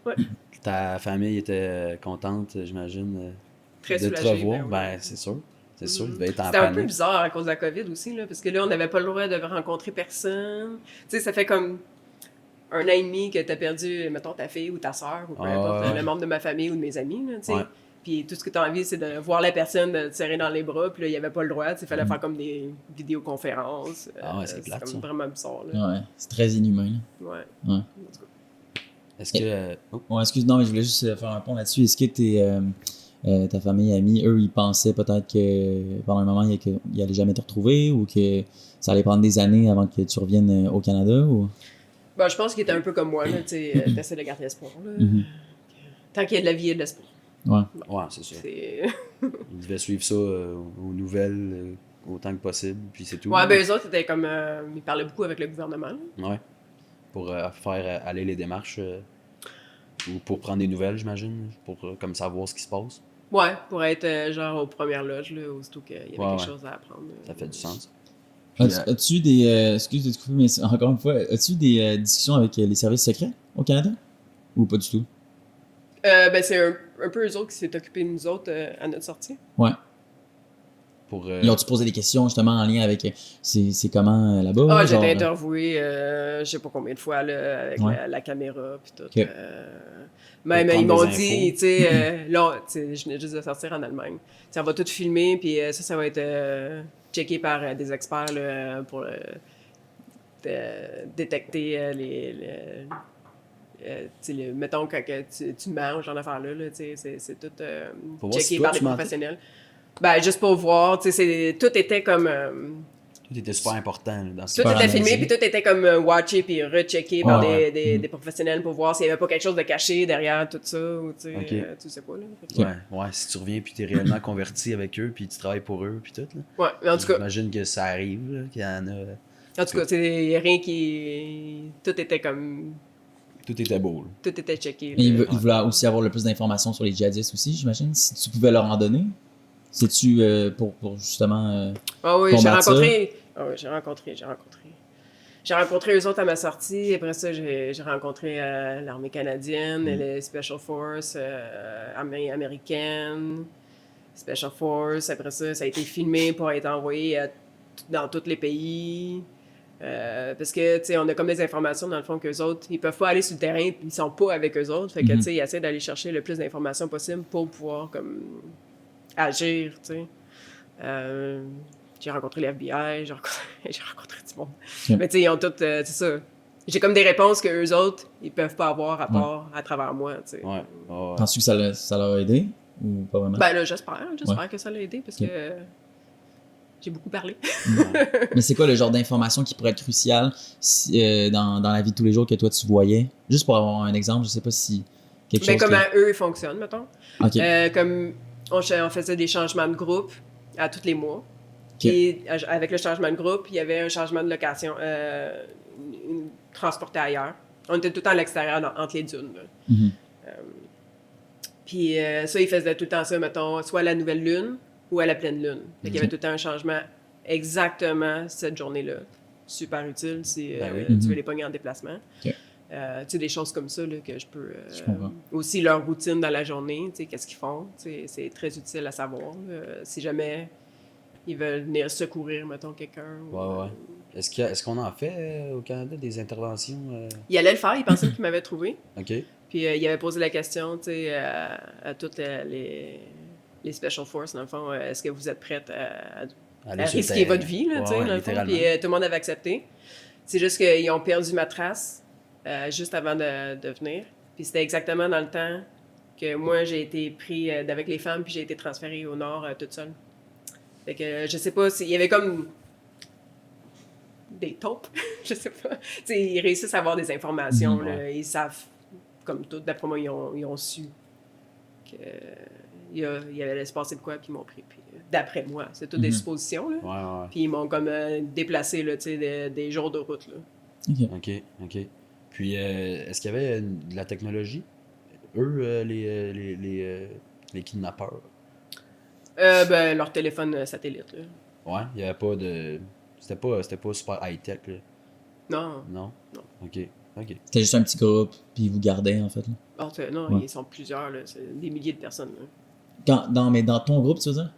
Ouais. Ta famille était contente, j'imagine, Très de te soulagée, revoir. ben oui. Ben, c'est sûr. C'est sûr, il devait être en C'était un peu panique. bizarre à cause de la COVID aussi, là, parce que là, on n'avait pas le droit de rencontrer personne. Tu sais, ça fait comme 1 an et demi que tu as perdu, mettons, ta fille ou ta soeur, ou peu Ah, importe, ouais. le membre de ma famille ou de mes amis, là, tu sais. Ouais. Puis tout ce que tu as envie, c'est de voir la personne, de te serrer dans les bras, puis là, il n'y avait pas le droit, tu sais, il fallait faire comme des vidéoconférences. Ah ouais, c'est plate, comme ça. vraiment bizarre, là. Ouais, c'est très inhumain. Là. Ouais. Ouais. En tout cas. Est-ce que. Oh, Ouais, excuse, non, mais je voulais juste faire un pont là-dessus. Est-ce que ta famille, amis, eux, ils pensaient peut-être que pendant un moment, ils allaient jamais te retrouver ou que ça allait prendre des années avant que tu reviennes au Canada? Ou... Ben, je pense qu'il était un peu comme moi, là, tu sais, t'essaies de garder espoir, là. Mhm. Tant qu'il y a de la vie, il y a de l'espoir. Ouais. ouais, c'est ça. C'est... Il devait suivre ça aux nouvelles autant que possible, puis c'est tout. Ouais, ben eux autres, étaient comme... ils parlaient beaucoup avec le gouvernement, là. Ouais. Pour faire aller les démarches, ou pour prendre des nouvelles, j'imagine, pour comme savoir ce qui se passe. Ouais, pour être genre aux premières loges, là, aussitôt qu'il y avait Ouais, quelque ouais. chose à apprendre. Ça fait du sens. Puis, As-tu des. Excuse de te couper, mais encore une fois, as-tu des discussions avec les services secrets au Canada? Ou pas du tout? Ben c'est un peu eux autres qui s'est occupé de nous autres à notre sortie. Ouais. pour... Ils ont-tu posé des questions justement en lien avec c'est comment là-bas? Ah, j'ai genre, été interviewé, je sais pas combien de fois, là, avec Ouais. la caméra, puis tout. Ok. Même, Pour ils prendre m'ont des dit, infos. tu sais, là, tu sais, je venais juste de sortir en Allemagne. Tu sais, on va tout filmer, puis ça va être checké par des experts, là, pour détecter mettons, quand que tu manges, genre d'affaires-là, là, tu sais, c'est tout Pour voir si checké toi, par des tu mentais. professionnels. Ben, juste pour voir, tu sais, tout était comme... Tout était super important là, dans ce tout Super était filmé, analysé. puis tout était comme watché puis rechecké par Ouais. des professionnels pour voir s'il n'y avait pas quelque chose de caché derrière tout ça, ou tu sais, Ok. tu sais pas, là. Fait que- Ok. Ouais, si tu reviens puis t'es réellement converti avec eux puis tu travailles pour eux puis tout, là. Ouais, mais en tout cas, J'imagine que ça arrive, là, qu'il y en a... il n'y a rien qui... Tout était comme... Tout était beau, là. Tout était checké. Mais là. ils voulaient aussi avoir le plus d'informations sur les djihadistes aussi, j'imagine. Si tu pouvais leur en donner, c'est-tu pour justement. Ah oui, j'ai combattre ça? rencontré... Ah oui, j'ai rencontré eux autres à ma sortie. Après ça, j'ai rencontré l'armée canadienne, les Special Forces américaines, Special Forces. Après ça, ça a été filmé pour être envoyé dans tous les pays. Parce que, tu sais, on a comme des informations, dans le fond, qu'eux autres, ils peuvent pas aller sur le terrain, puis ils sont pas avec eux autres. Fait que, tu sais, ils essaient d'aller chercher le plus d'informations possible pour pouvoir, comme, agir, tu sais. J'ai rencontré l'FBI, j'ai rencontré du monde. Ok. Mais tu sais, ils ont tout, c'est ça. J'ai comme des réponses que eux autres, ils peuvent pas avoir à part à travers moi, tu sais. Ouais. Ouais. Penses-tu que ça leur a aidé ou pas vraiment? Ben là, j'espère que ça l'a aidé parce Ok. que j'ai beaucoup parlé. Mais c'est quoi le genre d'information qui pourrait être crucial dans la vie de tous les jours que toi tu voyais? Juste pour avoir un exemple, je sais pas si quelque Mais chose. comment eux ils fonctionnent, mettons. Ok. Comme on faisait des changements de groupe à tous les mois. Ok. Et avec le changement de groupe, il y avait un changement de location, transporté ailleurs. On était tout le temps à l'extérieur, entre les dunes. Là. Mhm. Puis ça, ils faisaient tout le temps ça, mettons, soit à la nouvelle lune ou à la pleine lune. Fait qu'il y avait tout le temps un changement exactement cette journée-là. Super utile si Ben oui. tu veux les pogner en déplacement. Ok. Tu sais, des choses comme ça là, que je peux... Je comprends. aussi leur routine dans la journée, tu sais, qu'est-ce qu'ils font. Tu sais, c'est très utile à savoir. Si jamais ils veulent venir secourir, mettons, quelqu'un. Ouais. Est-ce qu'on en fait au Canada des interventions? Il allait le faire, il pensait qu'il m'avait trouvé. OK. Puis il avait posé la question, tu sais, à toutes les Special Forces, dans le fond, est-ce que vous êtes prêtes à Aller sur le risquer terrain. votre vie, là, tu sais, Ouais, dans le fond. littéralement. Puis tout le monde avait accepté. C'est juste qu'ils ont perdu ma trace juste avant de venir. Puis c'était exactement dans le temps que moi, j'ai été pris avec les femmes, puis j'ai été transférée au nord toute seule. Fait que je sais pas, il y avait comme des taupes, je sais pas. Tu sais, ils réussissent à avoir des informations, Mhm, là, ils savent, comme tout, d'après moi, ils ont su qu'il y allait se passer de quoi, puis ils m'ont pris. Puis, d'après moi, c'est toutes des Mhm. suppositions, là. Ouais. Puis ils m'ont comme déplacé, là, tu sais, des jours de route, là. Ok. OK. Puis, est-ce qu'il y avait de la technologie? Eux, les kidnappeurs? Ben, leur téléphone satellite, là. Ouais, il n'y avait pas de... C'était pas super high-tech, là. Non. Non? Non. OK. C'était juste un petit groupe, puis ils vous gardaient en fait. Là. Non, Ouais. ils sont plusieurs, là. C'est des milliers de personnes, là. Mais dans ton groupe, tu veux dire?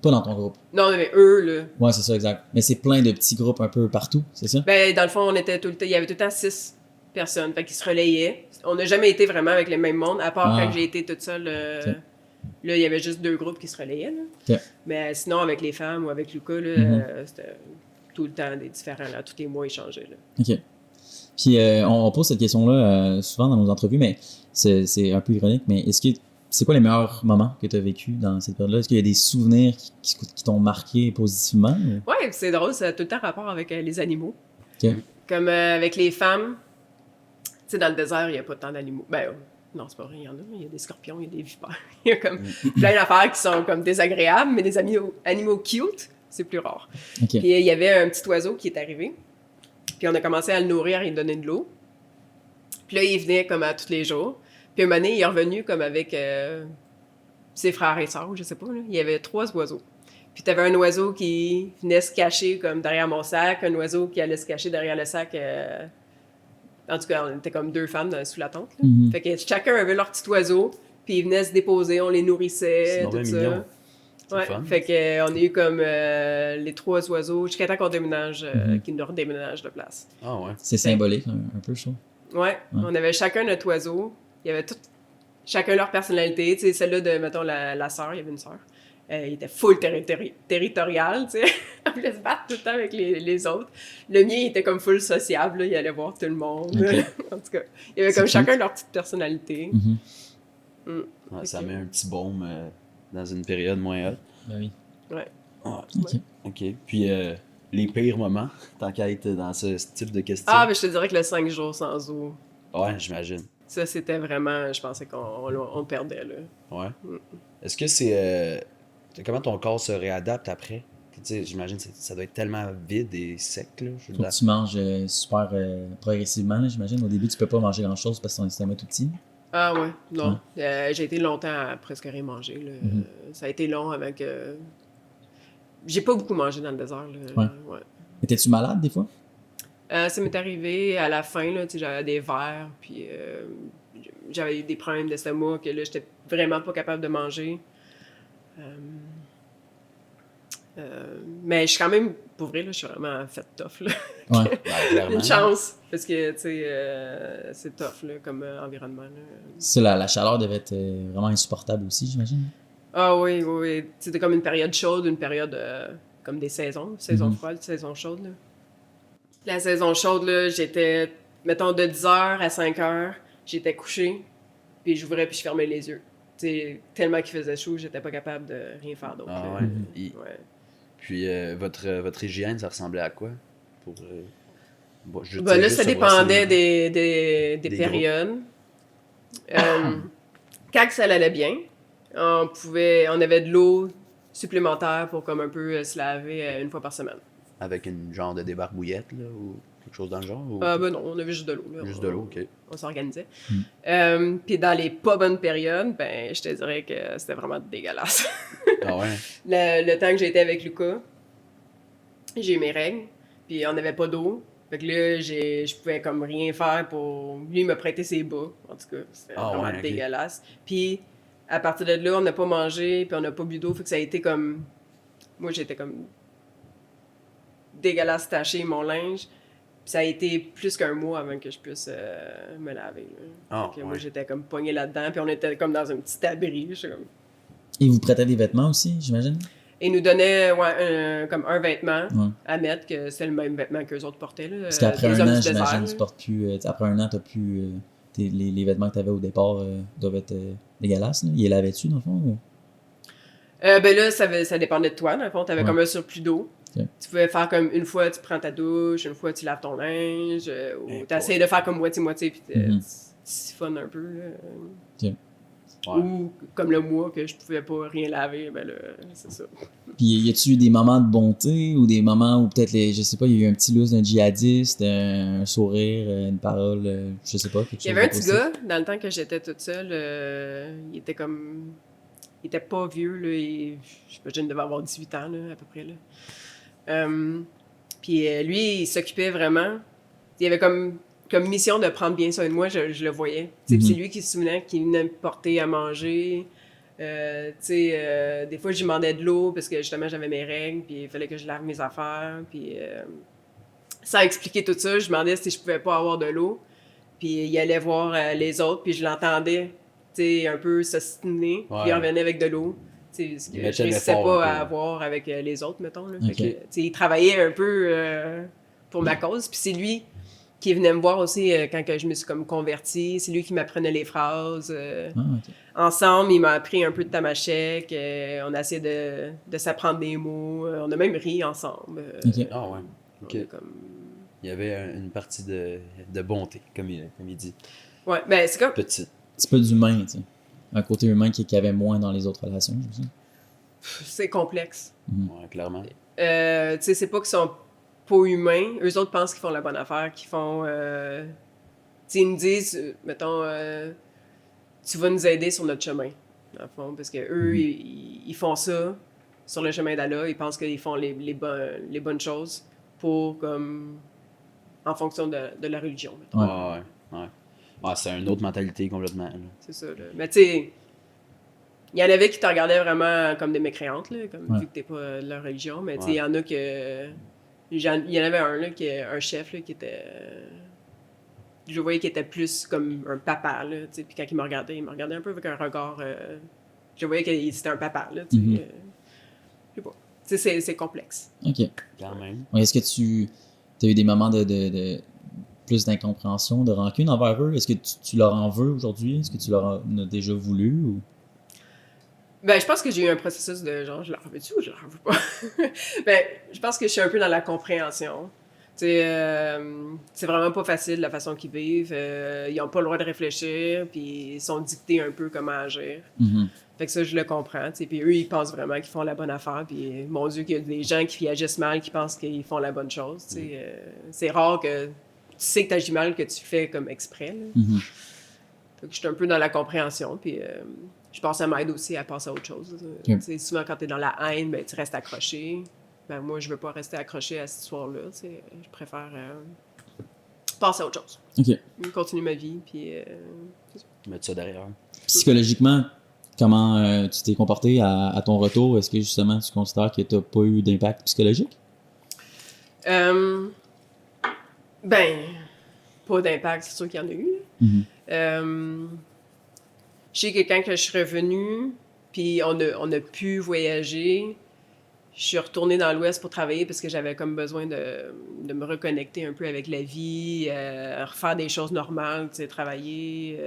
Pas dans ton groupe. Non, mais eux, là. Ouais, c'est ça, exact. Mais c'est plein de petits groupes un peu partout, c'est ça? Ben, dans le fond, on était tout le temps, il y avait tout le temps 6 personnes, fait qu'ils se relayaient. On n'a jamais été vraiment avec le même monde, à part Ah. quand j'ai été toute seule. Ok. Là, il y avait juste 2 groupes qui se relayaient, là. Ok. Mais sinon, avec les femmes ou avec Lucas, là, Mhm. c'était tout le temps des différents, là. Tous les mois, ils changeaient, là. Ok. Puis on pose cette question-là souvent dans nos entrevues, mais c'est un peu ironique, mais c'est quoi les meilleurs moments que tu as vécu dans cette période-là? Est-ce qu'il y a des souvenirs qui t'ont marqué positivement? Ou? Ouais, c'est drôle, ça a tout le temps rapport avec les animaux. Ok. Comme avec les femmes, tu sais, dans le désert, il n'y a pas tant d'animaux. Ben, non, c'est pas vrai, il y en a. Il y a des scorpions, il y a des vipères. Il y a comme plein d'affaires qui sont comme désagréables, mais des animaux cute, c'est plus rare. Ok. Puis il y avait un petit oiseau qui est arrivé. Puis on a commencé à le nourrir et lui donner de l'eau. Puis là, il venait comme à tous les jours. Puis un moment donné, il est revenu comme avec ses frères et sœurs, je sais pas. Là. Il y avait 3 oiseaux. Puis t'avais un oiseau qui venait se cacher comme derrière mon sac, un oiseau qui allait se cacher derrière le sac. En tout cas, on était comme 2 femmes sous la tente. Là. Mhm. Fait que chacun avait leur petit oiseau, puis ils venaient se déposer, on les C'est nourrissait, tout vraiment ça. mignon. C'est Ouais, fun. fait que on a eu comme les 3 oiseaux jusqu'à temps qu'on déménage, qu'ils nous redéménagent de place. Ah ouais. C'est symbolique, un peu, je trouve. Ouais, on avait chacun notre oiseau. Il y avait chacun leur personnalité. Tu sais, celle-là de, mettons, la sœur, il y avait une sœur. Il était full territorial, tu sais. Elle voulait se battre tout le temps avec les autres. Le mien, il était comme full sociable, là. Il allait voir tout le monde. Ok. En tout cas, il y avait C'est comme cute. chacun leur petite personnalité. Mhm. Ouais, ça Ok. met un petit baume dans une période moins haute. Ben oui. Ouais. Ouais. Ok. OK. Puis les pires moments, tant qu'à être dans ce type de questions. Ah, mais je te dirais que le 5 jours sans eau, Ouais, j'imagine. ça, c'était vraiment... Je pensais qu'on perdait, là. Ouais. Est-ce que c'est... comment ton corps se réadapte après? Tu sais, j'imagine que ça doit être tellement vide et sec, là. Faut que tu manges super progressivement, là, j'imagine. Au début, tu peux pas manger grand-chose parce que ton estomac est tout petit. Ah ouais, non. J'ai été longtemps à presque rien manger, là. Mhm. Ça a été long avec... J'ai pas beaucoup mangé dans le désert, là. Ouais. Étais-tu malade des fois? Ça m'est arrivé à la fin, là, tu sais, j'avais des verres, puis j'avais eu des problèmes d'estomac, que là, j'étais vraiment pas capable de manger. Mais je suis quand même, pour vrai, là, je suis vraiment fait tough, là. Ouais. Ben, clairement. Une chance, parce que, tu sais, c'est tough, là, comme environnement, là. Ça, la chaleur devait être vraiment insupportable aussi, j'imagine. Ah oui, oui, oui. C'était comme une période chaude, une période comme des saisons. Saison Mhm. froide, saison chaude. Là. La saison chaude, là, j'étais, mettons, de 10h à 5h, j'étais couchée, puis j'ouvrais puis je fermais les yeux. Tu sais, tellement qu'il faisait chaud, j'étais pas capable de rien faire d'autre. Ah là. ouais. Ouais. Puis votre hygiène, ça ressemblait à quoi? Pour, bon, je Ben sais là, juste ça se dépendait brosser des Des périodes. Quand que ça allait bien, on avait de l'eau supplémentaire pour comme un peu se laver une fois par semaine. avec une genre de débarbouillette, là, ou quelque chose dans le genre? Ou... Ah ben non, on avait juste de l'eau. Là. Juste de l'eau, OK. On s'organisait. Mm. Puis dans les pas bonnes périodes, ben je te dirais que c'était vraiment dégueulasse. Ah ouais? Le temps que j'ai été avec Lucas, j'ai eu mes règles, puis on n'avait pas d'eau. Fait que là, je pouvais comme rien faire pour lui me prêter ses bas. En tout cas, c'était Ah vraiment ouais, ok. dégueulasse. Puis à partir de là, on n'a pas mangé, puis on n'a pas bu d'eau. Fait que ça a été comme... Moi, j'étais comme dégueulasse taché, mon linge. Puis ça a été plus qu'un mois avant que je puisse me laver. Là. Ah, Fait que moi, ouais. j'étais comme poignée là-dedans, puis on était comme dans un petit abri. J'étais comme... Et vous prêtez des vêtements aussi, j'imagine? Et ils nous donnaient comme un vêtement Ouais. à mettre, que c'était le même vêtement qu'eux autres portaient. Là, Parce qu'après les un hommes an, du désert, j'imagine, là. tu portes plus. Après un an, t'as plus. Les vêtements que tu avais au départ doivent être dégueulasses. Là. Ils les lavaient-tu, dans le fond? Ou... Ben là, ça dépendait de toi. Dans le fond, tu avais Ouais. comme un surplus d'eau. Ok. Tu pouvais faire comme une fois, tu prends ta douche, une fois, tu laves ton linge, ou Eh, tu essaies de faire comme moitié-moitié, puis tu Mhm. siphonnes un peu. Là. Ouais. Ou comme le mois que je pouvais pas rien laver, ben là, c'est ça. Puis y a-tu eu des moments de bonté ou des moments où peut-être, je sais pas, il y a eu un petit lousse d'un djihadiste, un sourire, une parole, je sais pas, quelque chose Il y avait un de petit positif? gars, dans le temps que j'étais toute seule, il était comme... Il était pas vieux, là, j'imagine qu'il devait avoir 18 ans, là, à peu près, là. Puis lui, il s'occupait vraiment... Il avait comme mission de prendre bien soin de moi, je le voyais. Tu sais, puis c'est lui qui se souvenait, qui venait me porter à manger. Tu sais, des fois, je lui demandais de l'eau parce que justement, j'avais mes règles, puis il fallait que je lave mes affaires. Puis sans expliquer tout ça, je demandais si je pouvais pas avoir de l'eau. Puis il allait voir les autres, puis je l'entendais, tu sais, un peu s'ostiner. Ouais. Puis il revenait avec de l'eau. Tu sais, ce Il que mettait je réussissais l'effort pas un à peu. avoir avec les autres, mettons. Là. Ok. Fait que, tu sais, il travaillait un peu pour ma cause. Puis c'est lui qui venait me voir aussi quand que je me suis comme convertie. C'est lui qui m'apprenait les phrases. Ah, ok. Ensemble, il m'a appris un peu de tamashek. On a essayé de s'apprendre des mots. On a même ri ensemble. Ok. Ah ouais. On OK. est comme... Il y avait une partie de bonté, comme il dit. Ouais, ben c'est comme... Petite. Un petit peu d'humain, tu sais. Un côté humain qui avait moins dans les autres relations, je sais. C'est complexe. Ouais, clairement. Tu sais, c'est pas qu'ils sont pas humains. Eux autres pensent qu'ils font la bonne affaire, qu'ils font... tu sais, ils nous disent, mettons, tu vas nous aider sur notre chemin, dans le fond, parce que eux, ils font ça sur le chemin d'Allah. Ils pensent qu'ils font les bonnes choses pour, comme, en fonction de la religion, mettons. Ouais. Ouais. Ouais, c'est une autre mentalité complètement. Là. C'est ça, là. Mais tu sais, Il y en avait qui te regardaient vraiment comme des mécréantes, là, comme Ouais. vu que t'es pas de leur religion, mais tu sais, Ouais. il y en a que... Il y en avait un, là, un chef, là, qui était... Je voyais qu'il était plus comme un papa, là, tu sais, puis quand il me regardait un peu avec un regard... je voyais que c'était un papa, là, tu sais. Mhm. Je sais pas. Tu sais, c'est complexe. OK. Quand même. Ouais, est-ce que tu as eu des moments de plus d'incompréhension, de rancune envers eux? Est-ce que tu leur en veux aujourd'hui? Est-ce que tu leur en as déjà voulu? Ou... Ben, je pense que j'ai eu un processus de genre, je leur veux-tu ou je leur veux pas? Ben, je pense que je suis un peu dans la compréhension. Tu sais, c'est vraiment pas facile la façon qu'ils vivent. Ils ont pas le droit de réfléchir, puis ils sont dictés un peu comment agir. Mhm. Fait que ça, je le comprends. Tu sais, puis eux, ils pensent vraiment qu'ils font la bonne affaire. Puis, mon Dieu, qu'il y a des gens qui agissent mal, qui pensent qu'ils font la bonne chose. Tu sais, c'est rare que tu sais que tu agis mal, que tu fais comme exprès. Là. Mhm. Fait que je suis un peu dans la compréhension. Puis, je pense que ça m'aide aussi à passer à autre chose. Tu sais, souvent, quand tu es dans la haine, ben, tu restes accroché. Ben, moi, je veux pas rester accroché à cette histoire-là. Tu sais. Je préfère passer à autre chose. OK. Continuer ma vie. Puis, Mettre ça derrière. Psychologiquement, comment tu t'es comporté à ton retour? Est-ce que justement tu considères que tu n'as pas eu d'impact psychologique? Ben, pas d'impact, c'est sûr qu'il y en a eu. Mhm. Je sais que quand je suis revenue, puis on a pu voyager, je suis retournée dans l'Ouest pour travailler parce que j'avais comme besoin de me reconnecter un peu avec la vie, refaire des choses normales, tu sais, travailler.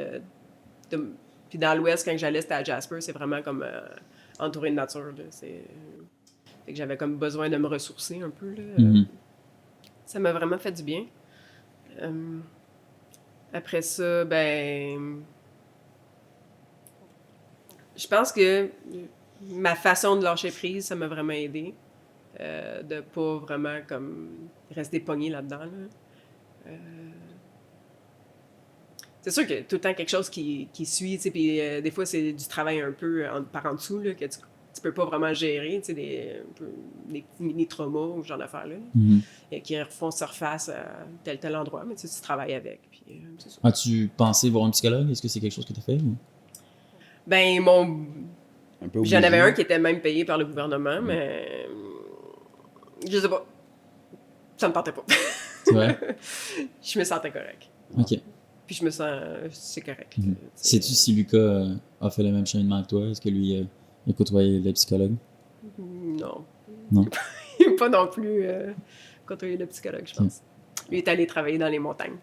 Puis dans l'Ouest, quand j'allais, c'était à Jasper, c'est vraiment comme entouré de nature. Là, fait que j'avais comme besoin de me ressourcer un peu. Là. Mhm. Ça m'a vraiment fait du bien. Après ça, ben... Je pense que ma façon de lâcher prise, ça m'a vraiment aidé. De pas vraiment comme rester pogné là-dedans. Là. C'est sûr que tout le temps quelque chose qui suit, tu sais, puis des fois c'est du travail un peu par en dessous, là, que tu peux pas vraiment gérer, tu sais, des petits mini-traumas ou ce genre d'affaires-là, Mhm. et qui refont surface à tel endroit, mais tu sais, tu travailles avec, puis c'est ça. As-tu pensé voir un psychologue? Est-ce que c'est quelque chose que tu as fait? Ou... Ben, Un peu j'en obligé. avais un qui était même payé par le gouvernement, mais je sais pas, ça me tentait pas. C'est vrai? Je me sentais correct. OK. Puis je me sens, c'est correct. Mhm. Tu sais. Sais-tu si Lucas a fait le même cheminement que toi? Est-ce que lui a côtoyé le psychologue? Non. Non. Il n'a pas non plus côtoyé le psychologue, je pense. Lui est allé travailler dans les montagnes.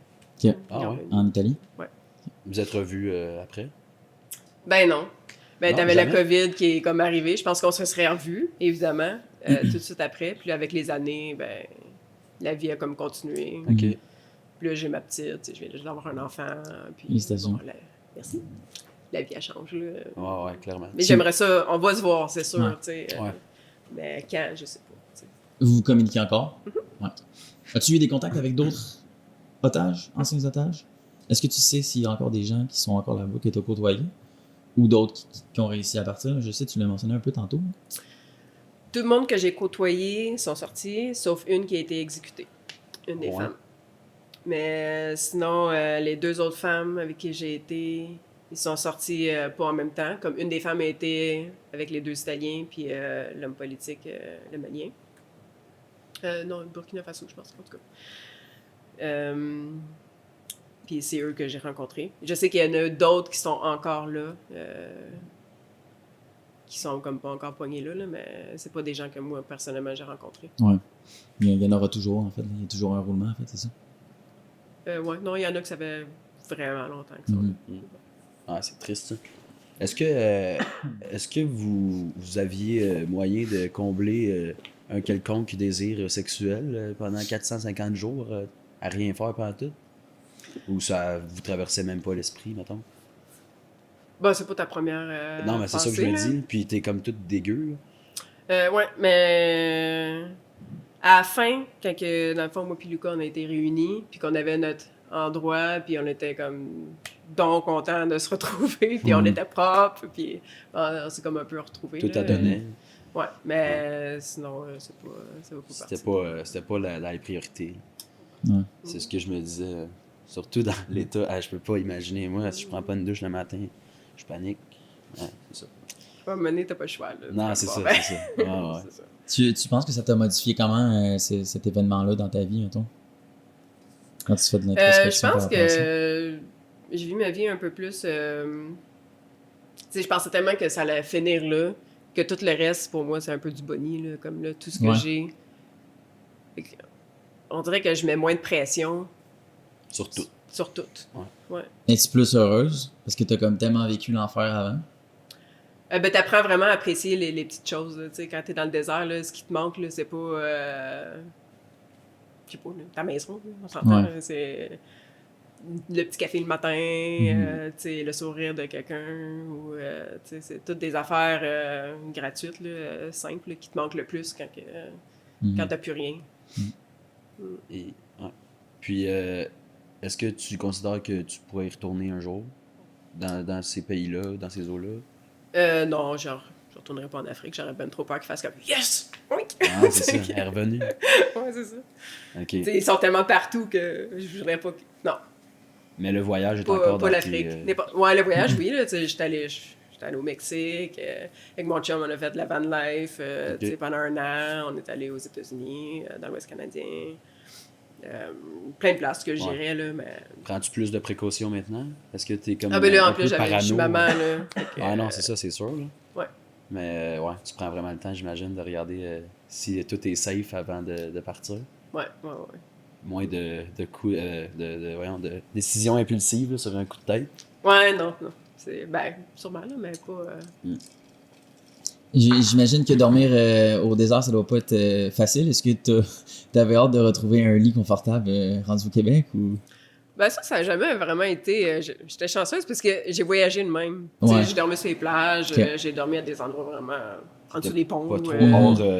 OK. Ah ouais? En Italie? Vous êtes revus après? Ben non. Ben Non, t'avais la jamais? COVID qui est comme arrivée. Je pense qu'on se serait revus, évidemment, tout de suite après. Puis là, avec les années, ben la vie a comme continué. OK. Puis là, j'ai ma petite, tu sais, je viens juste d'avoir un enfant. Puis, Félicitations. bon, merci. La vie, elle change, là. Ouais, ouais, clairement. Mais j'aimerais ça, on va se voir, c'est sûr, Ouais. tu sais. Ouais. Mais quand, je sais pas. Tu sais. Vous communiquez encore? Ouais. As-tu eu des contacts avec d'autres otages, anciens otages? Est-ce que tu sais s'il y a encore des gens qui sont encore là-bas, que tu as côtoyés? Ou d'autres qui ont réussi à partir? Je sais, tu l'as mentionné un peu tantôt. Tout le monde que j'ai côtoyé sont sortis, sauf une qui a été exécutée. Une des Ouais. femmes. Mais sinon, les deux autres femmes avec qui j'ai été, ils sont sortis pas en même temps. Comme une des femmes a été avec les deux Italiens, puis l'homme politique, le Malien. Non, Burkina Faso, je pense, en tout cas. Puis c'est eux que j'ai rencontrés. Je sais qu'il y en a d'autres qui sont encore là, qui sont comme pas encore poignés là, mais c'est pas des gens que moi, personnellement, j'ai rencontrés. Ouais. Il y en aura toujours, en fait. Il y a toujours un roulement, en fait, c'est ça? Ouais, non, il y en a que ça fait vraiment longtemps que ça. Mhm. Ah, c'est triste, ça. Est-ce que vous aviez moyen de combler un quelconque désir sexuel pendant 450 jours à rien faire pendant tout? Ou ça vous traversait même pas l'esprit, mettons? Bon, c'est pas ta première. Non, mais c'est ça que je pensée, me là. dis. Puis t'es comme toute dégueu. Ouais, mais à la fin, quand que, dans le fond, moi puis Lucas, on a été réunis, puis qu'on avait notre endroit, puis on était comme donc contents de se retrouver, puis on Mhm. était propres, puis on s'est comme un peu retrouvés. Tout là. à donner. Ouais, mais sinon, ça va pas partir. C'était pas la priorité. Ouais. C'est ce que je me disais. Surtout dans l'état. Je peux pas imaginer. Moi, si je prends pas une douche le matin, je panique. Ouais, c'est ça. À un moment donné, t'as pas le choix. Là. Non, Bon, c'est ça, ben, c'est ça. Ouais, ouais. c'est ça. Tu penses que ça t'a modifié comment cet événement-là dans ta vie, mettons? Quand tu fais de Je l'introspection pense par rapport à ça? que j'ai vu ma vie un peu plus... tu sais, je pensais tellement que ça allait finir là, que tout le reste, pour moi, c'est un peu du boni, là, comme là, tout ce que Ouais. j'ai... Fait que on dirait que je mets moins de pression Surtout. sur tout. Ouais. Ouais. Es-tu plus heureuse? Parce que t'as comme tellement vécu l'enfer avant. Ben, t'apprends vraiment à apprécier les petites choses. Là, tu sais, quand t'es dans le désert, là, ce qui te manque, là, c'est pas... je sais pas, là, ta maison, là, on s'entend. Ouais. Là, c'est le petit café le matin, tu sais, le sourire de quelqu'un, ou tu sais, c'est toutes des affaires gratuites, là, simples, là, qui te manquent le plus quand Mhm. t'as plus rien. Et, ouais. Puis, est-ce que tu considères que tu pourrais y retourner un jour dans ces pays-là, dans ces eaux-là? Non, genre, je retournerai pas en Afrique, j'aurais ben trop peur qu'ils fassent comme « Yes! Oui! » Ah, c'est ça, elle est revenue. Ouais, c'est ça. OK. Tu sais, ils sont tellement partout que je voudrais pas... Non, Mais le voyage est pas encore dans l'Afrique. tes... Ouais, le voyage, oui, là, tu sais, j'étais allé au Mexique, avec mon chum, on a fait de la van life, Ok. tu sais, pendant un an, on est allé aux États-Unis, dans l'Ouest canadien, plein de places que j'irais, là, mais... Prends-tu plus de précautions maintenant? Est-ce que t'es comme Ah ben là, un en plus, peu je suis parano? maman, là. Fait que, Ah non, c'est ça, c'est sûr. Là. Ouais. Mais ouais, tu prends vraiment le temps, j'imagine, de regarder si tout est safe avant de partir. Ouais. Moins de décisions impulsives là, sur un coup de tête. Ouais, non. C'est, ben, sûrement, là, mais pas... J'imagine que dormir au désert, ça doit pas être facile. Est-ce que t'avais hâte de retrouver un lit confortable rendu au Québec ou... Ben ça n'a jamais vraiment été... j'étais chanceuse parce que j'ai voyagé de même. Tu sais, Ouais. j'ai dormi sur les plages, Ok. j'ai dormi à des endroits vraiment en dessous des ponts. Pas trop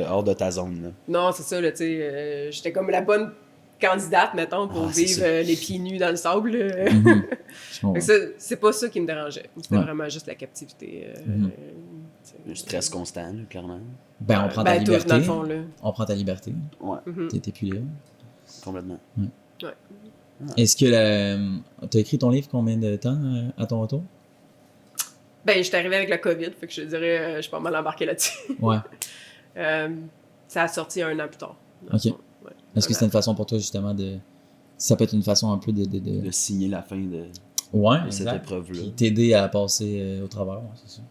hors de ta zone. Là. Non, c'est ça, là, tu sais, j'étais comme la bonne candidate, mettons, pour Ah, c'est vivre ça. les pieds nus dans le sable. Là. Mhm. Je comprends. Fait que ça, c'est pas ça qui me dérangeait. C'était Ouais. vraiment juste la captivité. Mhm. tu sais. Le stress constant, là, clairement. Ben, on prend ta Ben, tous, liberté. dans le fond, là. On prend ta liberté. Ouais, Mhm. T'es plus libre. complètement. Est-ce que t'as écrit ton livre combien de temps à ton retour? Ben, j'étais arrivée avec la COVID, fait que je te dirais, je suis pas mal embarquée là-dessus. Ouais. Ça a sorti 1 an plus tard. dans le Ok. fond. Ouais. Est-ce que c'est une façon pour toi, justement, de... Ça peut être une façon un peu de... De signer la fin de Ouais, cette exact. épreuve-là. Puis t'aider à passer au travers, ouais, c'est ça.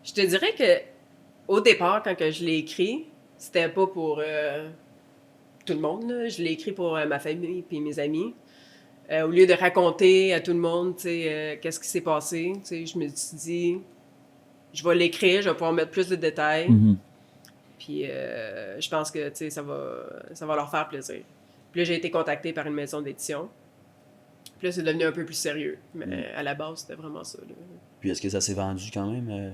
Je te dirais que au départ, quand que je l'ai écrit, c'était pas pour tout le monde. Là. Je l'ai écrit pour ma famille et mes amis. Au lieu de raconter à tout le monde, tu sais, qu'est-ce qui s'est passé, tu sais, je me suis dit, je vais l'écrire, je vais pouvoir mettre plus de détails. Mhm. Puis je pense que, tu sais, ça va leur faire plaisir. Puis là, j'ai été contactée par une maison d'édition. Puis là, c'est devenu un peu plus sérieux. Mais à la base, c'était vraiment ça. Là. Puis est-ce que ça s'est vendu quand même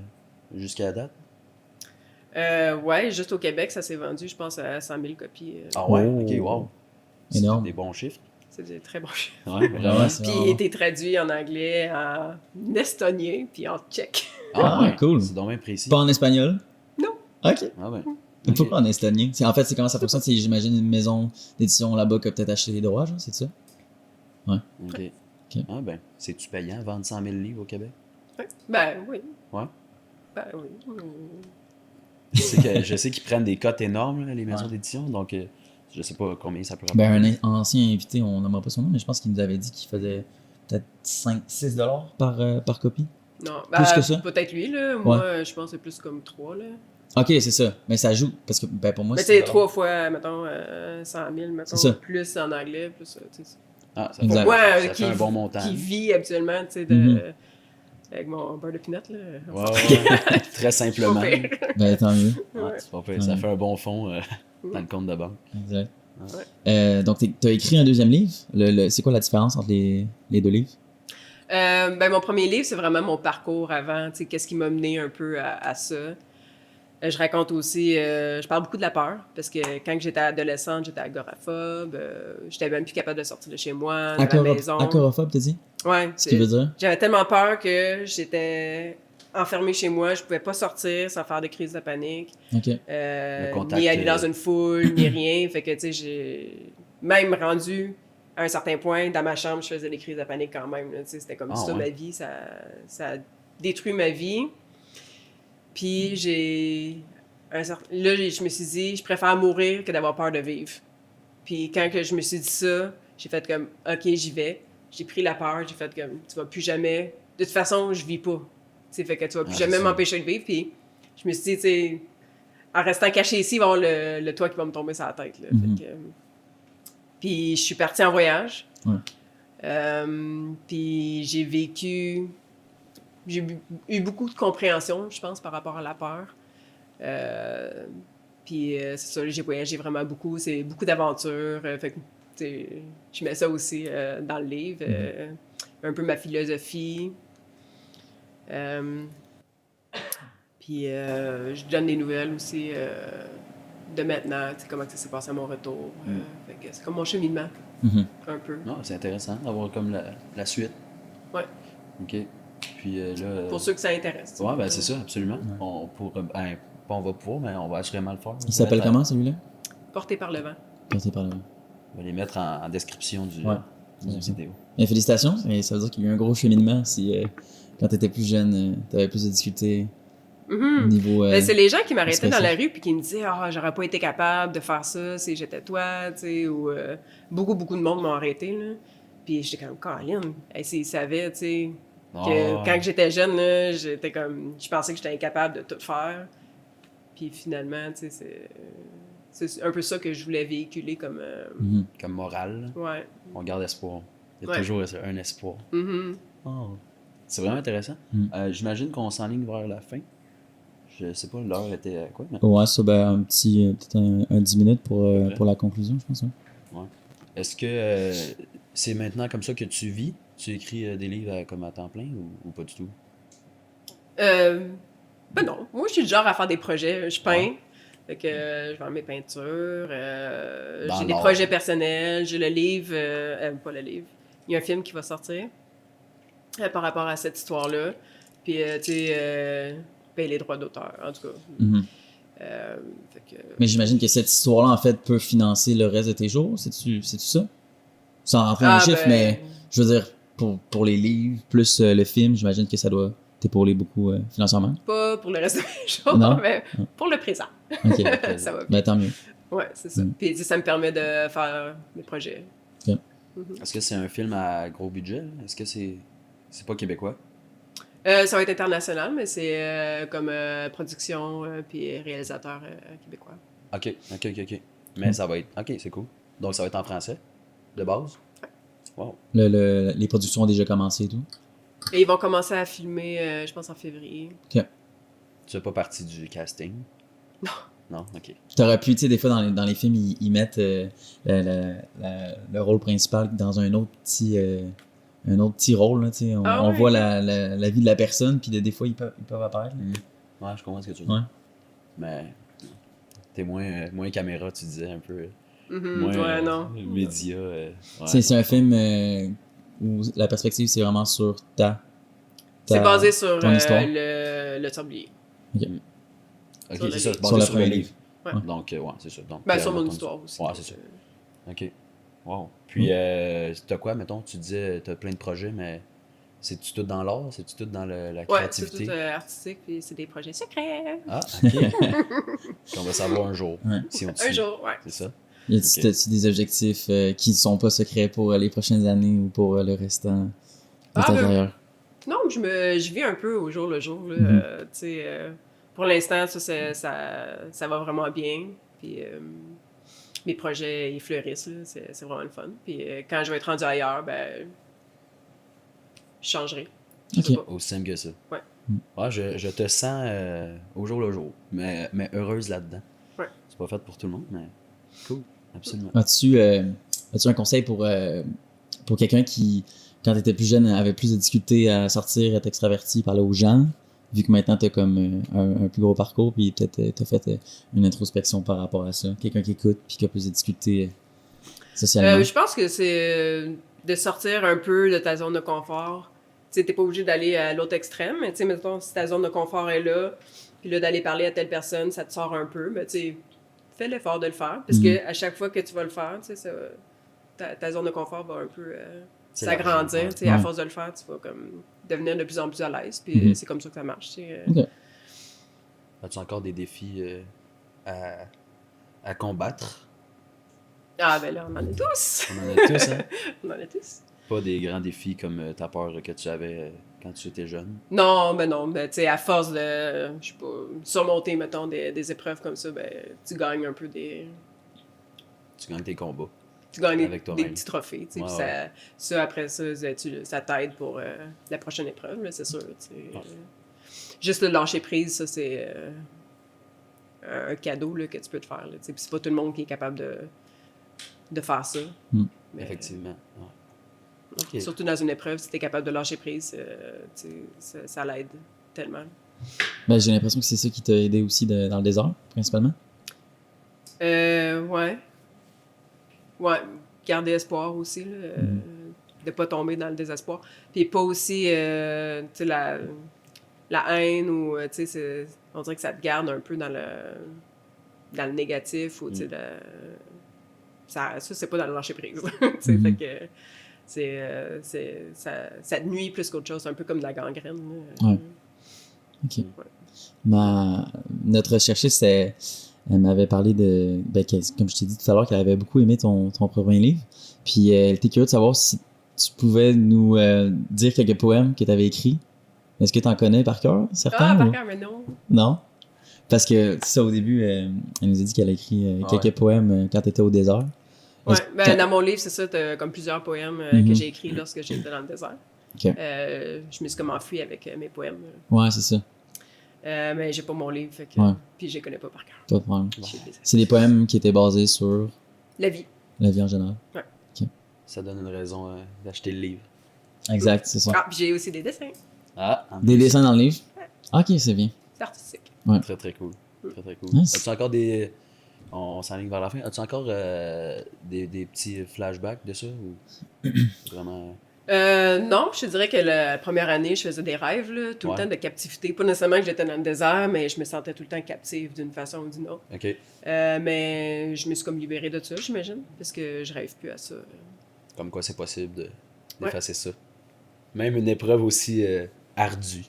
jusqu'à la date? Ouais, juste au Québec, ça s'est vendu, je pense, à 100 000 copies. Ah ouais? Oh. Ok, wow. C'est Énorme. des bons chiffres. C'est des très bons chiffres. Ouais, vraiment. Ouais, c'est Puis vraiment- il a été traduit en anglais, en estonien, puis en tchèque. Ah, ouais, cool. C'est donc bien précis. Pas en espagnol? Non. Ok. Ah ben. Pourquoi en estonien? En fait, c'est comment ça fonctionne? C'est, j'imagine, une maison d'édition là-bas qui a peut-être acheté les droits, genre, c'est ça? Ok. Ok. Ah ben, c'est-tu payant, vendre 100 000 livres au Québec? Ouais. Ben oui. Ouais. Ben oui. Je sais qu'ils prennent des cotes énormes, là, les maisons Ouais. d'édition, donc je sais pas combien ça peut Ben, un ancien invité, on nommera pas son nom, mais je pense qu'il nous avait dit qu'il faisait peut-être 5-6 $ par copie. Non, Plus que ça? peut-être lui, là. Moi, je pense que c'est plus comme 3, là. Ok, c'est ça. Mais ça joue, parce que, ben, pour moi, Mais tu c'est sais, 3 fois, mettons, 100 000, mettons, C'est ça. plus en anglais, plus tu sais. Ah, ça, Exact. fait, Moi, ça qui, fait un bon montant. qui vit habituellement, tu sais, Mhm. avec mon beurre de pinot, là. Ouais, ouais. Très simplement. Pas Ouais, pire. Ben, tant mieux. c'est pas pire. Ça fait un bon fond dans le compte de banque. Exact. Ouais. Donc, t'as écrit un deuxième livre. C'est quoi la différence entre les deux livres? Ben, mon premier livre, c'est vraiment mon parcours avant, tu sais, qu'est-ce qui m'a mené un peu à ça. Je raconte aussi, je parle beaucoup de la peur, parce que quand j'étais adolescente, j'étais agoraphobe, j'étais même plus capable de sortir de chez moi, de la maison. Acorophobe, t'as dit? Ouais, Ce qui veut dire? j'avais tellement peur que j'étais enfermée chez moi, je pouvais pas sortir sans faire de crise de panique, Ok. Le contact, ni aller dans une foule, ni rien. Fait que, tu sais, j'ai même rendu à un certain point, dans ma chambre, je faisais des crises de panique quand même. Là, tu sais, c'était comme Ah, ça, ouais. ma vie, ça a détruit ma vie. Puis là, je me suis dit, je préfère mourir que d'avoir peur de vivre. Puis quand que je me suis dit ça, j'ai fait comme, OK, j'y vais. J'ai pris la peur, j'ai fait comme, tu vas plus jamais... De toute façon, je vis pas. T'sais, fait que tu vas plus jamais m'empêcher de vivre. Puis je me suis dit, tu sais, en restant caché ici, il va y avoir le toit qui va me tomber sur la tête. Là. Fait que, puis je suis partie en voyage. Puis j'ai eu beaucoup de compréhension, je pense, par rapport à la peur. Puis c'est ça, j'ai voyagé vraiment beaucoup. C'est beaucoup d'aventures. Fait que, je mets ça aussi dans le livre. Un peu ma philosophie. Puis je donne des nouvelles aussi de maintenant, comment ça s'est passé à mon retour. Fait que c'est comme mon cheminement, un peu. Non, c'est intéressant d'avoir comme la suite. Ouais. OK. Puis là... Pour ceux que ça intéresse. Ouais, ben c'est ça, absolument. On va pouvoir, mais on va assurément le faire. Il s'appelle comment, celui-là? Porté par le vent. Porté par le vent. On va les mettre en description du vidéo. Bien, félicitations. Et ça veut dire qu'il y a eu un gros cheminement si quand tu étais plus jeune, tu avais plus de difficultés au niveau... c'est les gens qui m'arrêtaient dans la rue puis qui me disaient « Ah, j'aurais pas été capable de faire ça si j'étais toi, tu sais, ou beaucoup de monde m'ont arrêté, là. Puis j'étais comme « Caroline, s'ils savaient, tu sais, que quand j'étais jeune, là, j'étais comme... Je pensais que j'étais incapable de tout faire. Puis finalement, tu sais, c'est un peu ça que je voulais véhiculer comme... Comme morale. Ouais. On garde espoir. Il y a toujours un espoir. Oh. C'est vraiment intéressant. J'imagine qu'on s'enligne vers la fin. Je sais pas, l'heure était à quoi? Mais... Ouais, ça, ben, peut-être un 10 minutes pour la conclusion, je pense. Ouais. Est-ce que c'est maintenant comme ça que tu vis? Tu écris des livres comme à temps plein ou pas du tout? Ben non. Moi, je suis du genre à faire des projets. Je peins. Fait que je vends mes peintures. J'ai des projets personnels. J'ai le livre. Pas le livre. Il y a un film qui va sortir par rapport à cette histoire-là. Puis, tu sais, payer les droits d'auteur, en tout cas. Mais j'imagine que cette histoire-là, en fait, peut financer le reste de tes jours. C'est-tu ça? Sans rentrer dans les chiffres, mais je veux dire, pour les livres, plus le film, j'imagine que ça doit t'épauler beaucoup financièrement. Pas pour le reste de mes jours, mais pour le présent. OK. Ça va bien. Ben, tant mieux. Ouais, c'est ça. Puis ça me permet de faire des projets. Okay. Est-ce que c'est un film à gros budget? Est-ce que c'est pas québécois? Ça va être international, mais c'est comme production puis réalisateur québécois. OK. Mais ça va être... OK, c'est cool. Donc ça va être en français, de base? Wow. Les productions ont déjà commencé et tout? Et ils vont commencer à filmer, je pense, en février. OK. Tu fais pas partie du casting? Non. Non? OK. T'aurais pu, tu sais, des fois dans les films, ils mettent le rôle principal dans un autre petit rôle, là, tu sais. On voit la vie de la personne, puis des fois, ils peuvent apparaître. Ouais, je comprends ce que tu veux dire. Ouais. Mais t'es moins caméra, tu disais, un peu. Non. Média. C'est un film où la perspective, c'est vraiment sur c'est basé sur le sablier. OK, c'est ça, sur basé sur le livre. livre. Ouais. Donc, c'est ça. Donc, sur mon histoire aussi. Ouais, c'est ça. OK. Wow. Puis, t'as quoi, mettons? Tu disais, t'as plein de projets, mais c'est-tu tout dans l'art? C'est-tu tout dans la créativité? Ouais, c'est tout artistique, puis c'est des projets secrets. Ah, OK. Qu'on va savoir un jour. Ouais. Si on te Un suit. jour, ouais. C'est ça? Y a-t-il des objectifs qui ne sont pas secrets pour les prochaines années ou pour le restant de ta carrière? Non, je vis un peu au jour le jour. Là. Tu sais, pour l'instant, ça va vraiment bien. Puis mes projets, ils fleurissent. Là. C'est vraiment le fun. Puis quand je vais être rendu ailleurs, ben, je changerai. Je sais pas. Aussi simple que ça. Ouais. Ouais, je te sens au jour le jour, mais heureuse là-dedans. Ouais. C'est pas fait pour tout le monde, mais cool. Absolument. As-tu un conseil pour quelqu'un qui, quand tu étais plus jeune, avait plus de difficultés à sortir, à être extraverti, parler aux gens, vu que maintenant tu as comme un plus gros parcours, puis peut-être tu as fait une introspection par rapport à ça? Quelqu'un qui écoute, puis qui a plus de difficultés socialement? Je pense que c'est de sortir un peu de ta zone de confort. Tu sais, t'es pas obligé d'aller à l'autre extrême, mais tu sais, mettons, si ta zone de confort est là, puis là, d'aller parler à telle personne, ça te sort un peu, mais tu sais, fais l'effort de le faire, parce que à chaque fois que tu vas le faire, tu sais, ta zone de confort va un peu s'agrandir, tu sais, à force de le faire, tu vas comme devenir de plus en plus à l'aise, puis c'est comme ça que ça marche, tu sais. Okay. As-tu encore des défis à combattre? Ah, ben là, on en a tous. On en a tous, hein? On en a tous. Pas des grands défis comme ta peur que tu avais quand tu étais jeune. Non, tu sais, à force de, je sais pas, surmonter, mettons, des épreuves comme ça, ben, tu gagnes un peu Tu gagnes tes combats. Tu gagnes Avec des toi-même. petits trophées, tu sais, Ouais, puis ouais. ça, après ça, ça t'aide pour la prochaine épreuve, là, c'est sûr, tu sais. Ouais. Juste le lâcher prise, ça, c'est un cadeau, là, que tu peux te faire, là, tu sais, puis c'est pas tout le monde qui est capable de faire ça. Mais, Effectivement. Ouais. Ok. surtout dans une épreuve, si t'es capable de lâcher prise, tu sais, ça l'aide tellement. Ben, j'ai l'impression que c'est ça qui t'a aidé aussi dans le désert, principalement. Ouais. Ouais, garder espoir aussi, là, de pas tomber dans le désespoir. Puis pas aussi, tu sais, la haine ou, tu sais, on dirait que ça te garde un peu dans le négatif ou, tu sais, ça, c'est pas dans le lâcher prise. Tu sais, fait que ça te nuit plus qu'autre chose, c'est un peu comme de la gangrène. Là. Ouais. OK. Ouais. Notre recherchiste, elle m'avait parlé de... Ben, comme je t'ai dit tout à l'heure, qu'elle avait beaucoup aimé ton premier livre. Puis elle était curieuse de savoir si tu pouvais nous dire quelques poèmes que tu avais écrits. Est-ce que tu en connais par cœur, certains? Ah, par ou... cœur, mais non. Non? Parce que, ça, au début, elle nous a dit qu'elle a écrit quelques poèmes quand tu étais au désert. Ouais, ben, Quand- dans mon livre, c'est ça, t'as comme plusieurs poèmes que j'ai écrits lorsque j'étais dans le désert. OK. Je me suis comme enfui avec mes poèmes. Ouais, c'est ça. Mais j'ai pas mon livre, fait que, Ouais. puis je les connais pas par cœur. Pas de problème. J'ai des- C'est des poèmes qui étaient basés sur La vie. la vie en général. Ça donne une raison d'acheter le livre. Exact, c'est ça. Ah, puis j'ai aussi des dessins. Ah, en Des plus. dessins dans le livre? OK, c'est bien. C'est artistique. Très, très cool. Très, très cool. Nice. As-tu encore des... On s'enligne vers la fin. As-tu encore des petits flashbacks de ça? Ou vraiment... Non, je te dirais que la première année, je faisais des rêves, là, tout Ouais. le temps de captivité. Pas nécessairement que j'étais dans le désert, mais je me sentais tout le temps captive d'une façon ou d'une autre. OK. Mais je me suis comme libérée de ça, j'imagine, parce que je rêve plus à ça. Comme quoi c'est possible d'effacer ça. Même une épreuve aussi ardue.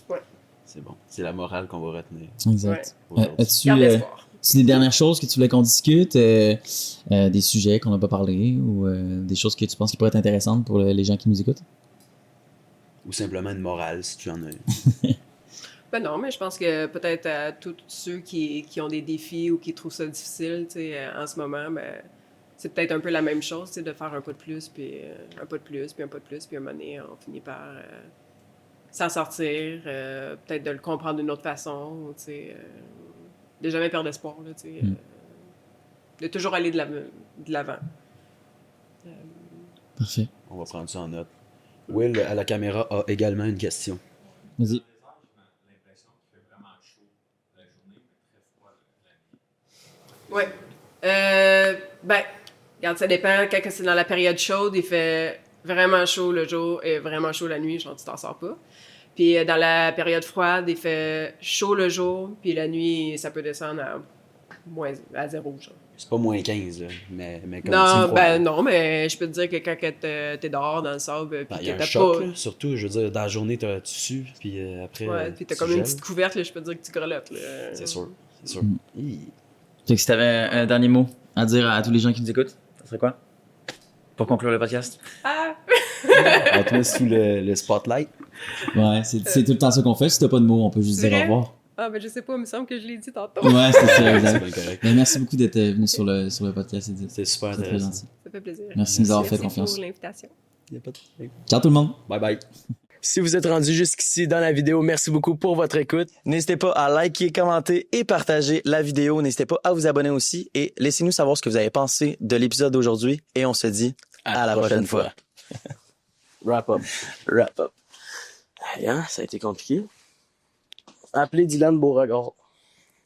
Ouais. C'est bon. C'est la morale qu'on va retenir Exact. aujourd'hui. As-tu Garde espoir. des dernières choses que tu voulais qu'on discute? Des sujets qu'on n'a pas parlé ou des choses que tu penses qui pourraient être intéressantes pour les gens qui nous écoutent? Ou simplement une morale, si tu en as une. Ben non, mais je pense que peut-être à tous ceux qui ont des défis ou qui trouvent ça difficile, tu sais, en ce moment, ben, c'est peut-être un peu la même chose, tu sais, de faire un pas de plus, puis un pas de plus, puis un pas de plus, puis à un moment donné, on finit par s'en sortir, peut-être de le comprendre d'une autre façon, ou, tu sais, de jamais perdre espoir, là, tu sais, de toujours aller de l'avant. Parfait. On va prendre ça en note. Will, à la caméra, a également une question. Vas-y. Ouais. Ben, regarde, ça dépend. Quand c'est dans la période chaude, il fait vraiment chaud le jour et vraiment chaud la nuit, genre tu t'en sors pas. Puis dans la période froide, il fait chaud le jour, puis la nuit, ça peut descendre à 0, genre. C'est pas moins 15, là, mais comme Non, c'est froid, là. non, mais je peux te dire que quand t'es dehors dans le sable, Ben, puis il y a que un t'as choc, pas... là. Surtout, je veux dire, dans la journée, tu sues, puis après, Ouais, puis t'as tu comme une gèles. petite couverte, là, je peux te dire que tu grelottes, là. C'est sûr, c'est sûr. Hi. Fait que si t'avais un dernier mot à dire à tous les gens qui nous écoutent, ça serait quoi? Pour conclure le podcast? Ah! On te met sous le spotlight. Ouais, c'est tout le temps ça qu'on fait. Si t'as pas de mots, on peut juste C'est dire au vrai? revoir. Ah, ben je sais pas, il me semble que je l'ai dit tantôt. Ouais, c'est ça, C'est exact. bien correct. Mais merci beaucoup d'être venu sur le podcast, Edith. C'est super C'est très intéressant. gentil. Ça fait plaisir. Merci de nous avoir fait Merci confiance. pour l'invitation. Y a pas de... Ciao tout le monde! Bye bye. Si vous êtes rendu jusqu'ici dans la vidéo, merci beaucoup pour votre écoute. N'hésitez pas à liker, commenter et partager la vidéo. N'hésitez pas à vous abonner aussi et laissez-nous savoir ce que vous avez pensé de l'épisode d'aujourd'hui. Et on se dit à la prochaine fois. Wrap up. Wrap up. Hey, hein, ça a été compliqué. Appelez Dylan Beauregard.